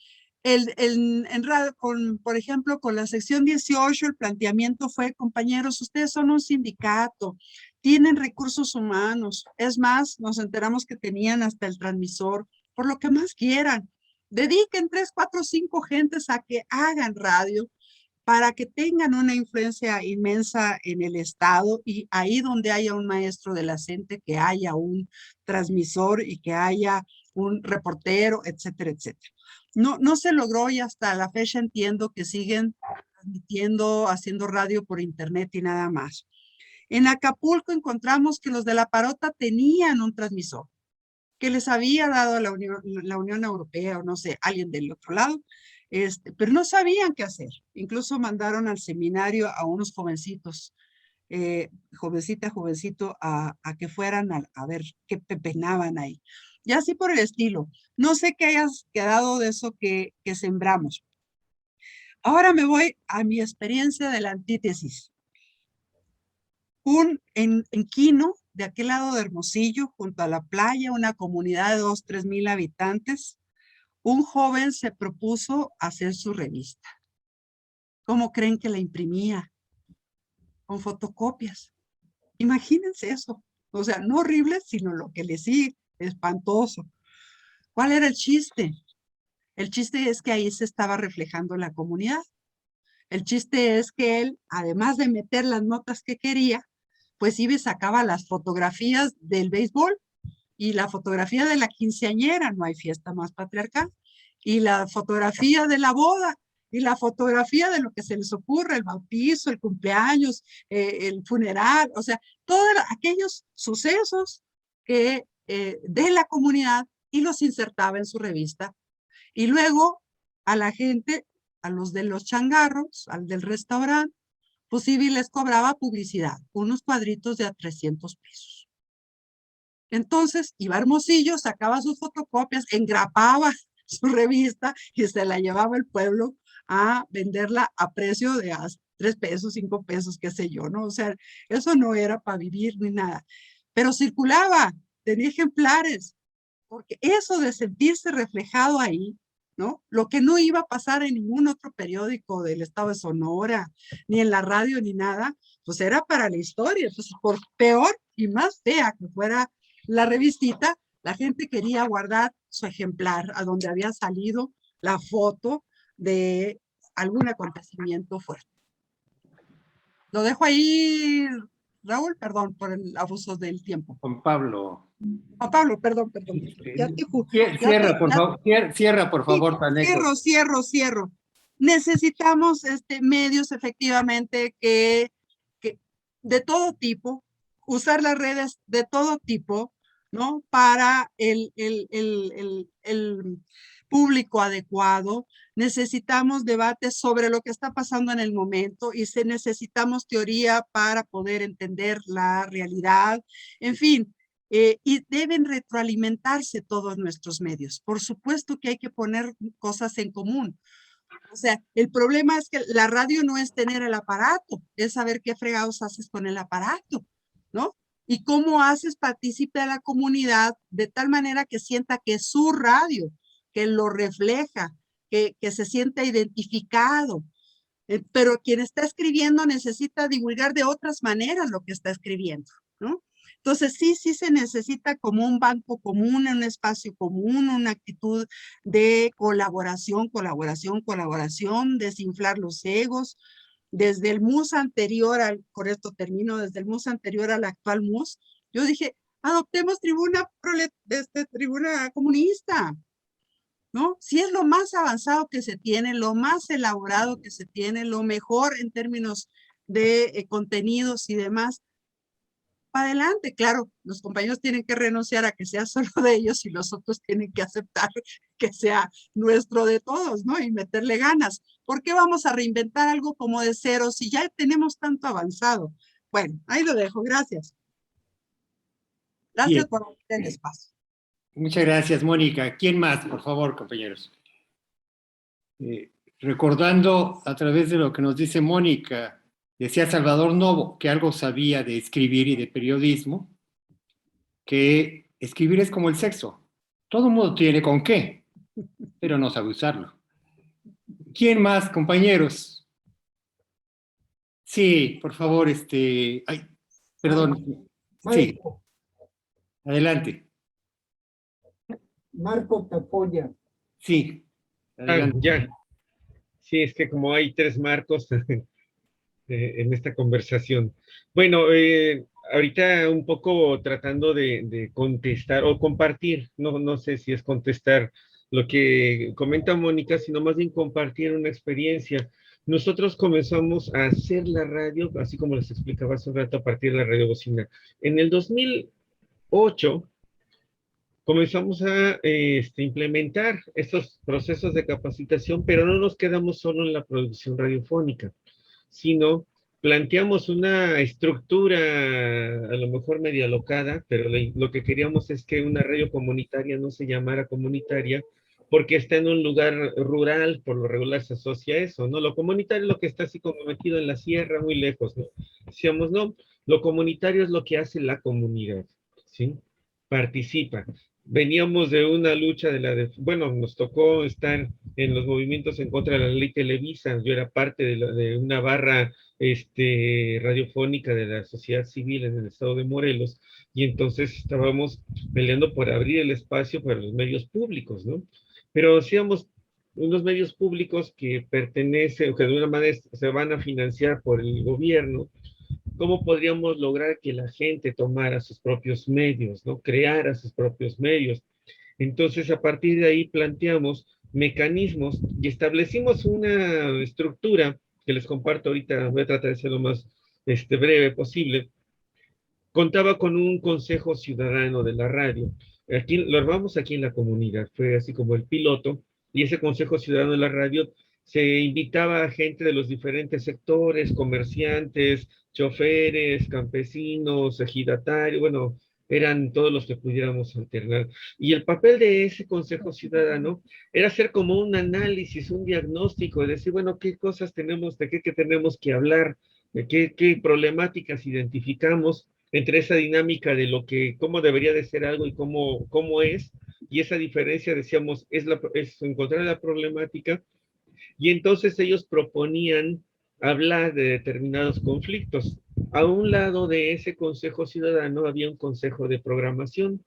En radio, por ejemplo, con la sección 18, el planteamiento fue: compañeros, ustedes son un sindicato, tienen recursos humanos. Es más, nos enteramos que tenían hasta el transmisor, por lo que más quieran. Dediquen 3, 4, 5 gentes a que hagan radio para que tengan una influencia inmensa en el Estado y ahí donde haya un maestro de la CENTE, que haya un transmisor y que haya un reportero, etcétera, etcétera. No se logró y hasta la fecha entiendo que siguen transmitiendo, haciendo radio por internet y nada más. En Acapulco encontramos que los de la Parota tenían un transmisor que les había dado la Unión Europea o no sé, alguien del otro lado, pero no sabían qué hacer. Incluso mandaron al seminario a unos jovencitos, jovencito, a que fueran a ver qué pepenaban ahí. Y así por el estilo. No sé qué hayas quedado de eso que sembramos. Ahora me voy a mi experiencia de la antítesis. En Quino, de aquel lado de Hermosillo, junto a la playa, una comunidad de 2, 3 mil habitantes, un joven se propuso hacer su revista. ¿Cómo creen que la imprimía? Con fotocopias. Imagínense eso. O sea, no horrible, sino lo que le sigue, espantoso. ¿Cuál era el chiste? El chiste es que ahí se estaba reflejando la comunidad. El chiste es que él, además de meter las notas que quería, pues iba y sacaba las fotografías del béisbol y la fotografía de la quinceañera, no hay fiesta más patriarcal, y la fotografía de la boda, y la fotografía de lo que se les ocurre, el bautizo, el cumpleaños, el funeral, o sea, todos aquellos sucesos que, de la comunidad, y los insertaba en su revista. Y luego a la gente, a los de los changarros, al del restaurante, pues sí les cobraba publicidad, unos cuadritos de a 300 pesos. Entonces iba a Hermosillo, sacaba sus fotocopias, engrapaba su revista y se la llevaba al pueblo a venderla a precio de 3 pesos, 5 pesos, qué sé yo, ¿no? O sea, eso no era para vivir ni nada. Pero circulaba, tenía ejemplares, porque eso de sentirse reflejado ahí, ¿no? Lo que no iba a pasar en ningún otro periódico del estado de Sonora, ni en la radio, ni nada, pues era para la historia. Entonces, por peor y más fea que fuera la revistita, la gente quería guardar su ejemplar a donde había salido la foto de algún acontecimiento fuerte. Lo dejo ahí, Raúl, perdón por el abuso del tiempo. Juan Pablo. Juan Pablo, perdón. Cierra, por favor, Taneco. Cierro. Necesitamos medios efectivamente que de todo tipo, usar las redes de todo tipo, ¿no? Para el público adecuado. Necesitamos debates sobre lo que está pasando en el momento y necesitamos teoría para poder entender la realidad. En fin, y deben retroalimentarse todos nuestros medios. Por supuesto que hay que poner cosas en común. O sea, el problema es que la radio no es tener el aparato, es saber qué fregados haces con el aparato, ¿no? Y cómo haces partícipe a la comunidad de tal manera que sienta que es su radio, que lo refleja, que se sienta identificado. Pero quien está escribiendo necesita divulgar de otras maneras lo que está escribiendo, ¿no? Entonces, sí se necesita como un banco común, un espacio común, una actitud de colaboración, desinflar los egos. Desde el MUS anterior, por esto termino, desde el MUS anterior al actual MUS, yo dije, adoptemos tribuna comunista, ¿no? Si es lo más avanzado que se tiene, lo más elaborado que se tiene, lo mejor en términos de contenidos y demás, para adelante. Claro, los compañeros tienen que renunciar a que sea solo de ellos y los otros tienen que aceptar que sea nuestro de todos, ¿no? Y meterle ganas. ¿Por qué vamos a reinventar algo como de cero si ya tenemos tanto avanzado? Bueno, ahí lo dejo. Gracias. Gracias Bien. por el espacio. Muchas gracias, Mónica. ¿Quién más, por favor, compañeros? Recordando a través de lo que nos dice Mónica, decía Salvador Novo que algo sabía de escribir y de periodismo, que escribir es como el sexo. Todo el mundo tiene con qué, pero no sabe usarlo. ¿Quién más, compañeros? Sí, por favor, ay, perdón. Sí, Marco, adelante. Marco te apoya. Sí, adelante. Ya. Sí, es que como hay 3 Marcos en esta conversación. Bueno, ahorita un poco tratando de contestar o compartir, no sé si es contestar lo que comenta Mónica, sino más bien compartir una experiencia. Nosotros comenzamos a hacer la radio, así como les explicaba hace un rato, a partir de la radio bocina. En el 2008 comenzamos a implementar estos procesos de capacitación, pero no nos quedamos solo en la producción radiofónica, sino planteamos una estructura a lo mejor media locada, pero lo que queríamos es que una radio comunitaria no se llamara comunitaria, porque está en un lugar rural, por lo regular se asocia a eso, ¿no? Lo comunitario es lo que está así como metido en la sierra, muy lejos, ¿no? Decíamos, no, lo comunitario es lo que hace la comunidad, ¿sí? Participa. Veníamos de una lucha bueno, nos tocó estar en los movimientos en contra de la ley Televisa. Yo era parte de una barra radiofónica de la sociedad civil en el estado de Morelos, y entonces estábamos peleando por abrir el espacio para los medios públicos, ¿no? Pero hacíamos unos medios públicos que pertenecen, o que de una manera se van a financiar por el gobierno. ¿Cómo podríamos lograr que la gente tomara sus propios medios, ¿no? Creara sus propios medios? Entonces, a partir de ahí planteamos mecanismos y establecimos una estructura que les comparto ahorita, voy a tratar de ser lo más breve posible. Contaba con un consejo ciudadano de la radio. Aquí lo armamos aquí en la comunidad, fue así como el piloto, y ese consejo ciudadano de la radio se invitaba a gente de los diferentes sectores, comerciantes, choferes, campesinos, ejidatarios, bueno, eran todos los que pudiéramos alternar. Y el papel de ese consejo ciudadano era hacer como un análisis, un diagnóstico, de decir, bueno, qué cosas tenemos, de qué tenemos que hablar, de qué problemáticas identificamos entre esa dinámica de cómo debería de ser algo y cómo es, y esa diferencia, decíamos, es encontrar la problemática, y entonces ellos proponían hablar de determinados conflictos. A un lado de ese consejo ciudadano había un consejo de programación,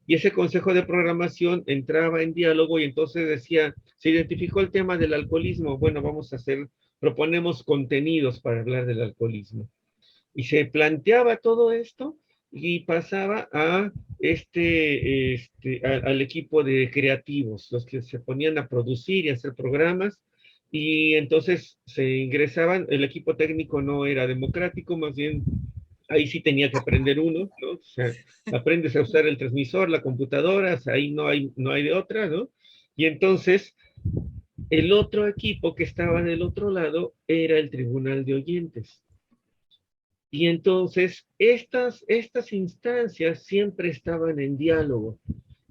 y ese consejo de programación entraba en diálogo y entonces decía, se identificó el tema del alcoholismo, bueno, proponemos contenidos para hablar del alcoholismo. Y se planteaba todo esto y pasaba al equipo de creativos, los que se ponían a producir y a hacer programas, y entonces se ingresaban. El equipo técnico no era democrático, más bien ahí sí tenía que aprender uno, ¿no? O sea, aprendes a usar el transmisor, la computadora, o sea, ahí no hay de otra, ¿no? Y entonces el otro equipo que estaba del otro lado era el tribunal de oyentes. Y entonces estas instancias siempre estaban en diálogo.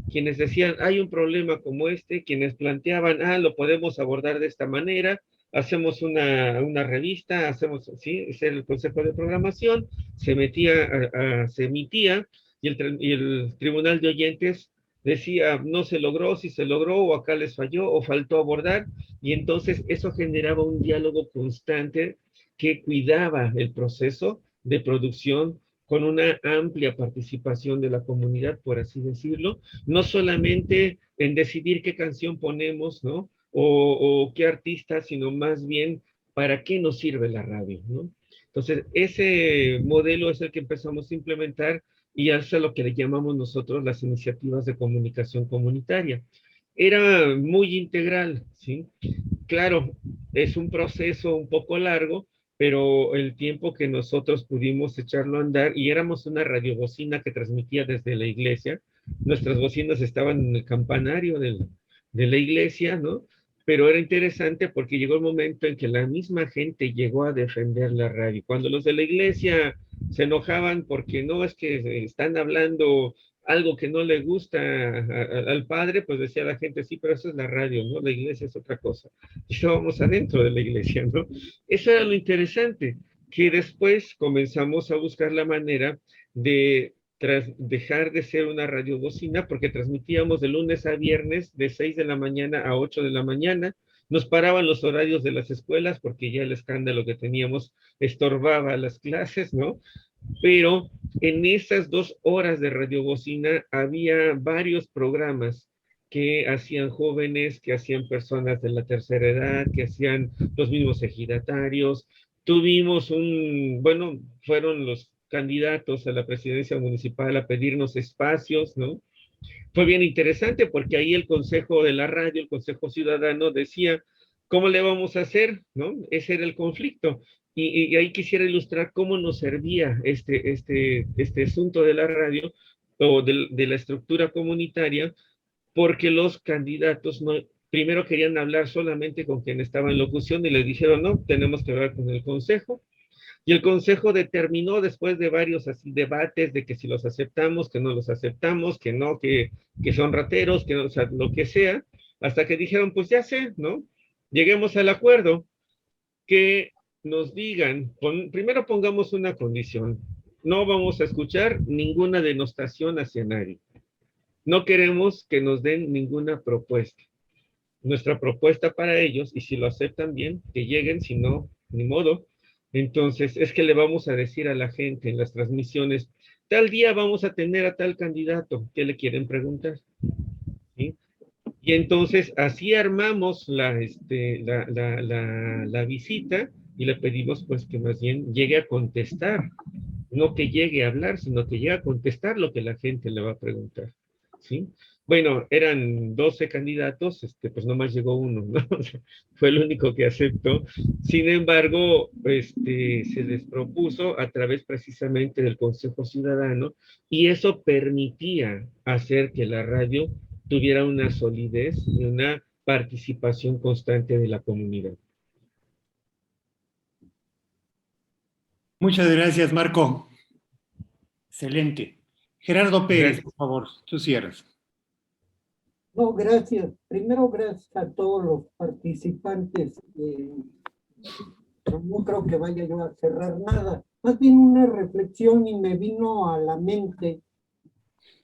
Quienes decían, hay un problema como este, quienes planteaban, lo podemos abordar de esta manera, hacemos una revista, hacemos, sí, ese era el consejo de programación, se emitía, y el tribunal de oyentes decía, no se logró, si se logró, o acá les falló, o faltó abordar, y entonces eso generaba un diálogo constante que cuidaba el proceso de producción con una amplia participación de la comunidad, por así decirlo, no solamente en decidir qué canción ponemos, ¿no? O qué artista, sino más bien para qué nos sirve la radio, ¿no? Entonces, ese modelo es el que empezamos a implementar y hace lo que le llamamos nosotros las iniciativas de comunicación comunitaria. Era muy integral, ¿sí? Claro, es un proceso un poco largo, pero el tiempo que nosotros pudimos echarlo a andar, y éramos una radiobocina que transmitía desde la iglesia, nuestras bocinas estaban en el campanario de la iglesia, ¿no? Pero era interesante porque llegó el momento en que la misma gente llegó a defender la radio. Cuando los de la iglesia se enojaban porque no es que están hablando algo que no le gusta al padre, pues decía la gente, sí, pero eso es la radio, ¿no? La iglesia es otra cosa. Y estábamos adentro de la iglesia, ¿no? Eso era lo interesante, que después comenzamos a buscar la manera de dejar de ser una radiobocina porque transmitíamos de lunes a viernes de 6 de la mañana a 8 de la mañana. Nos paraban los horarios de las escuelas porque ya el escándalo que teníamos estorbaba las clases, ¿no? Pero en esas 2 horas de radiobocina había varios programas que hacían jóvenes, que hacían personas de la tercera edad, que hacían los mismos ejidatarios. Tuvimos bueno, fueron los candidatos a la presidencia municipal a pedirnos espacios, ¿no? Fue bien interesante porque ahí el Consejo de la Radio, el Consejo Ciudadano decía, ¿cómo le vamos a hacer? ¿No? Ese era el conflicto. Y ahí quisiera ilustrar cómo nos servía este asunto de la radio o de la estructura comunitaria, porque los candidatos no, primero querían hablar solamente con quien estaba en locución y les dijeron, no, tenemos que hablar con el Consejo. Y el Consejo determinó después de varios así, debates de que si los aceptamos, que no los aceptamos, que no, que son rateros, que no, o sea, lo que sea, hasta que dijeron, pues ya sé, ¿no? Lleguemos al acuerdo, que nos digan, primero pongamos una condición, no vamos a escuchar ninguna denostación hacia nadie. No queremos que nos den ninguna propuesta. Nuestra propuesta para ellos, y si lo aceptan bien, que lleguen, si no, ni modo. Entonces, es que le vamos a decir a la gente en las transmisiones, tal día vamos a tener a tal candidato, ¿qué le quieren preguntar? ¿Sí? Y entonces, así armamos la visita y le pedimos, pues, que más bien llegue a contestar, no que llegue a hablar, sino que llegue a contestar lo que la gente le va a preguntar, ¿sí? Bueno, eran 12 candidatos, pues nomás llegó uno, ¿no? Fue el único que aceptó. Sin embargo, se les propuso a través precisamente del Consejo Ciudadano, y eso permitía hacer que la radio tuviera una solidez y una participación constante de la comunidad. Muchas gracias, Marco. Excelente. Gerardo Pérez, por favor, tú cierras. No, gracias. Primero, gracias a todos los participantes. Pero no creo que vaya yo a cerrar nada. Más bien una reflexión, y me vino a la mente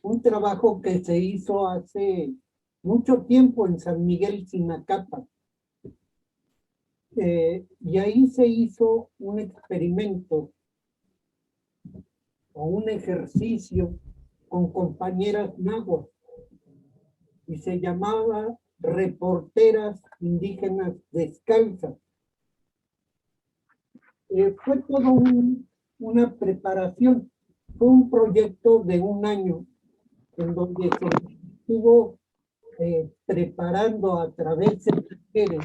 un trabajo que se hizo hace mucho tiempo en San Miguel Sinacapa. Y ahí se hizo un experimento o un ejercicio con compañeras náhuatl y se llamaba Reporteras Indígenas Descalzas. Fue todo una preparación, fue un proyecto de un año en donde se estuvo preparando a través de mujeres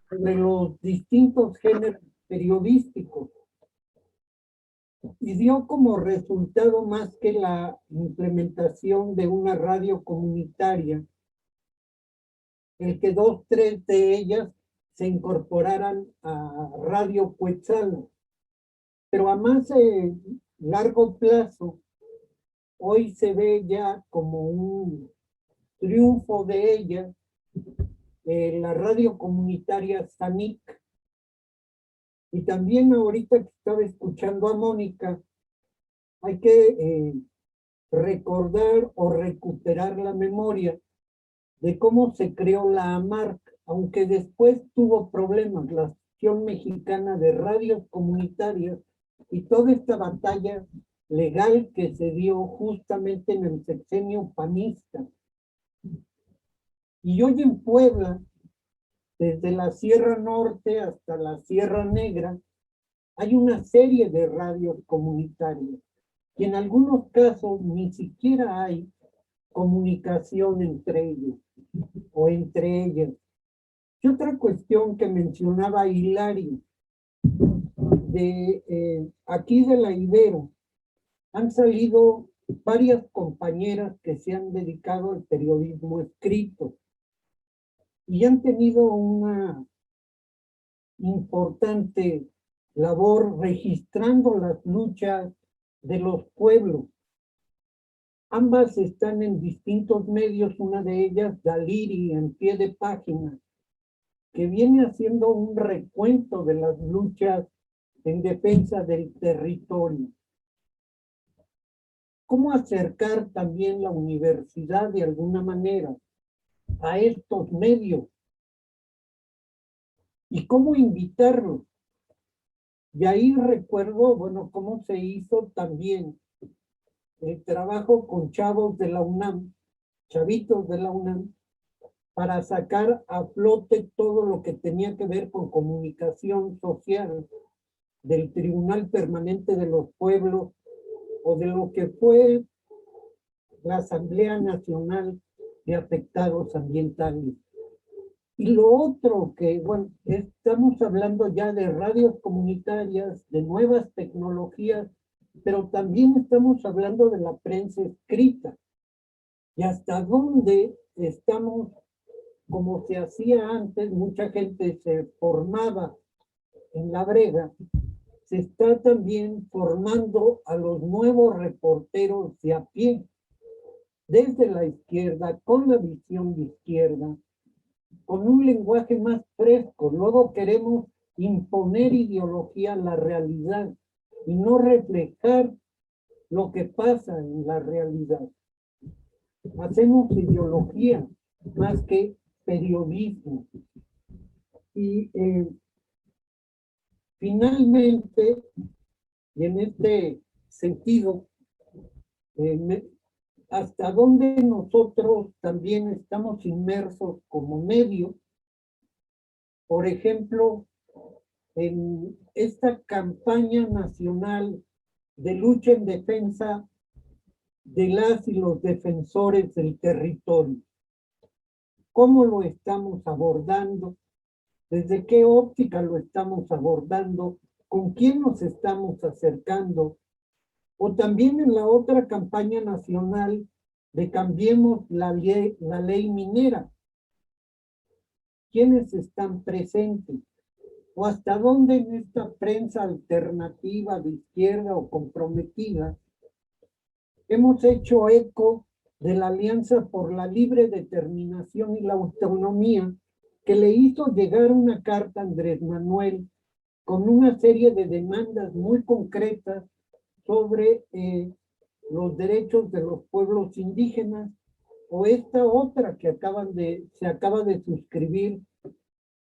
sobre los distintos géneros periodísticos y dio como resultado más que la implementación de una radio comunitaria, el que 2, 3 de ellas se incorporaran a Radio Quetzal. pero a más largo plazo, hoy se ve ya como un triunfo de ella, la radio comunitaria SANIC, y también ahorita que estaba escuchando a Mónica, hay que recordar o recuperar la memoria de cómo se creó la AMARC, aunque después tuvo problemas, la Asociación Mexicana de Radios Comunitarias, y toda esta batalla legal que se dio justamente en el sexenio panista. Y hoy en Puebla, desde la Sierra Norte hasta la Sierra Negra, hay una serie de radios comunitarias, y en algunos casos ni siquiera hay comunicación entre ellos o entre ellas. Y otra cuestión que mencionaba Hilario, de aquí de la Ibero, han salido varias compañeras que se han dedicado al periodismo escrito y han tenido una importante labor registrando las luchas de los pueblos. Ambas están en distintos medios, una de ellas, Daliri, en pie de página, que viene haciendo un recuento de las luchas en defensa del territorio. ¿Cómo acercar también la universidad de alguna manera a estos medios? ¿Y cómo invitarlos? Y ahí recuerdo, bueno, cómo se hizo también el trabajo con chavos de la UNAM, chavitos de la UNAM, para sacar a flote todo lo que tenía que ver con comunicación social del Tribunal Permanente de los Pueblos o de lo que fue la Asamblea Nacional de Afectados Ambientales. Y lo otro que, bueno, estamos hablando ya de radios comunitarias, de nuevas tecnologías, pero también estamos hablando de la prensa escrita. Y hasta dónde estamos, como se hacía antes, mucha gente se formaba en la brega, se está también formando a los nuevos reporteros de a pie, desde la izquierda, con la visión de izquierda, con un lenguaje más fresco. Luego queremos imponer ideología a la realidad y no reflejar lo que pasa en la realidad. Hacemos ideología más que periodismo. Y finalmente, y en este sentido, hasta dónde nosotros también estamos inmersos como medio, por ejemplo, en esta campaña nacional de lucha en defensa de las y los defensores del territorio. ¿Cómo lo estamos abordando? ¿Desde qué óptica lo estamos abordando? ¿Con quién nos estamos acercando? O también en la otra campaña nacional de Cambiemos la ley minera. ¿Quiénes están presentes? ¿O hasta dónde en esta prensa alternativa de izquierda o comprometida hemos hecho eco de la Alianza por la Libre Determinación y la Autonomía, que le hizo llegar una carta a Andrés Manuel con una serie de demandas muy concretas sobre los derechos de los pueblos indígenas, o esta otra que se acaba de suscribir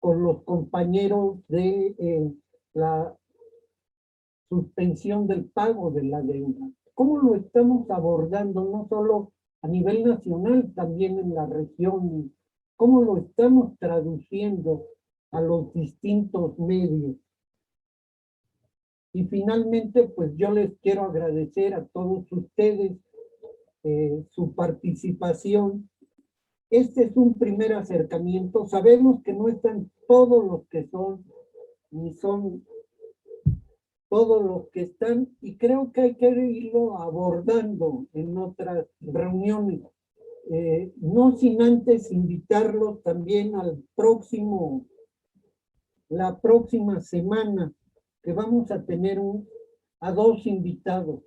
con los compañeros de la suspensión del pago de la deuda? ¿Cómo lo estamos abordando, no solo a nivel nacional, también en la región? ¿Cómo lo estamos traduciendo a los distintos medios? Y finalmente, pues yo les quiero agradecer a todos ustedes su participación. Este es un primer acercamiento. Sabemos que no están todos los que son, ni son todos los que están, y creo que hay que irlo abordando en otras reuniones. No sin antes invitarlos también la próxima semana, que vamos a tener a dos invitados.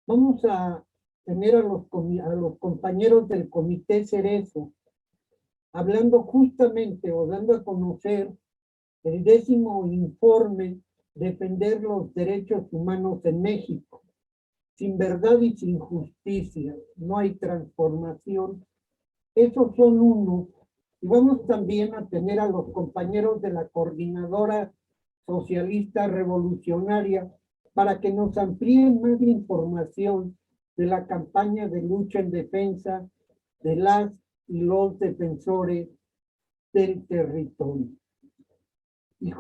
Vamos a tener a los compañeros del Comité Cerezo hablando justamente o dando a conocer el 10º informe Defender los Derechos Humanos en México. Sin verdad y sin justicia no hay transformación. Esos son unos. Y vamos también a tener a los compañeros de la Coordinadora Socialista Revolucionaria para que nos amplíen más información de la campaña de lucha en defensa de las y los defensores del territorio. Y,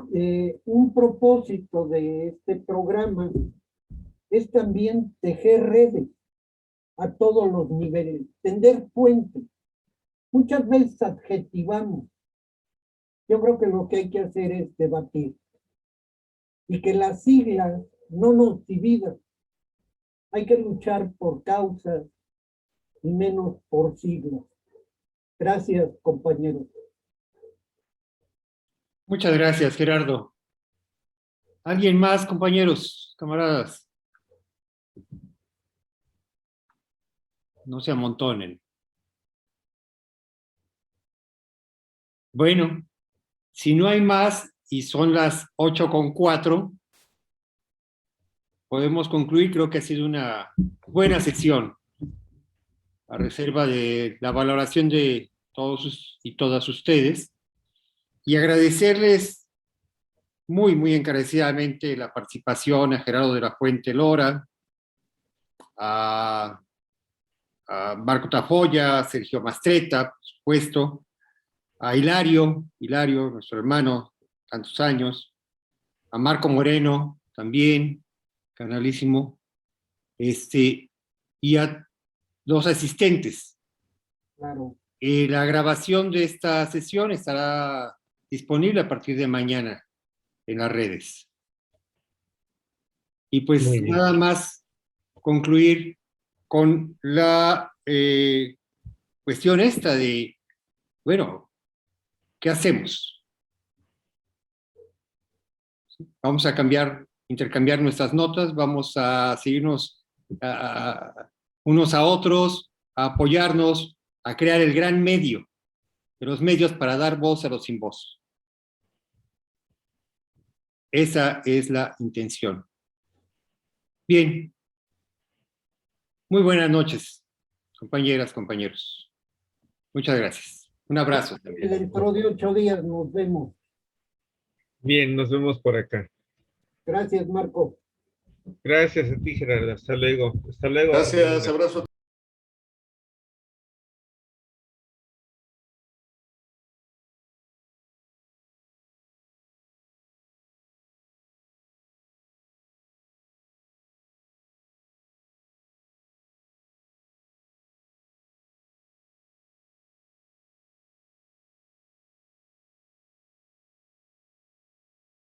un propósito de este programa es también tejer redes a todos los niveles, tender puentes. Muchas veces adjetivamos. Yo creo que lo que hay que hacer es debatir y que las siglas no nos dividan. Hay que luchar por causas y menos por siglas. Gracias, compañeros. Muchas gracias, Gerardo. ¿Alguien más, compañeros, camaradas? No se amontonen. Bueno, si no hay más y son las 8:04, podemos concluir. Creo que ha sido una buena sección, a reserva de la valoración de todos y todas ustedes, y agradecerles muy, muy encarecidamente la participación a Gerardo de la Fuente Lora, a Marco Tafoya, a Sergio Mastretta, por supuesto, a Hilario, nuestro hermano, tantos años, a Marco Moreno, también, canalísimo, y a los asistentes. Claro. La grabación de esta sesión estará disponible a partir de mañana en las redes. Y pues nada más concluir con la cuestión esta de, bueno, ¿qué hacemos? Vamos a intercambiar nuestras notas, vamos a seguirnos unos a otros, a apoyarnos, a crear el gran medio de los medios para dar voz a los sin voz. Esa es la intención. Bien. Muy buenas noches, compañeras, compañeros. Muchas gracias. Un abrazo también. Dentro de 8 días nos vemos. Bien, nos vemos por acá. Gracias, Marco. Gracias a ti, Gerardo. Hasta luego. Hasta luego. Gracias, abrazo.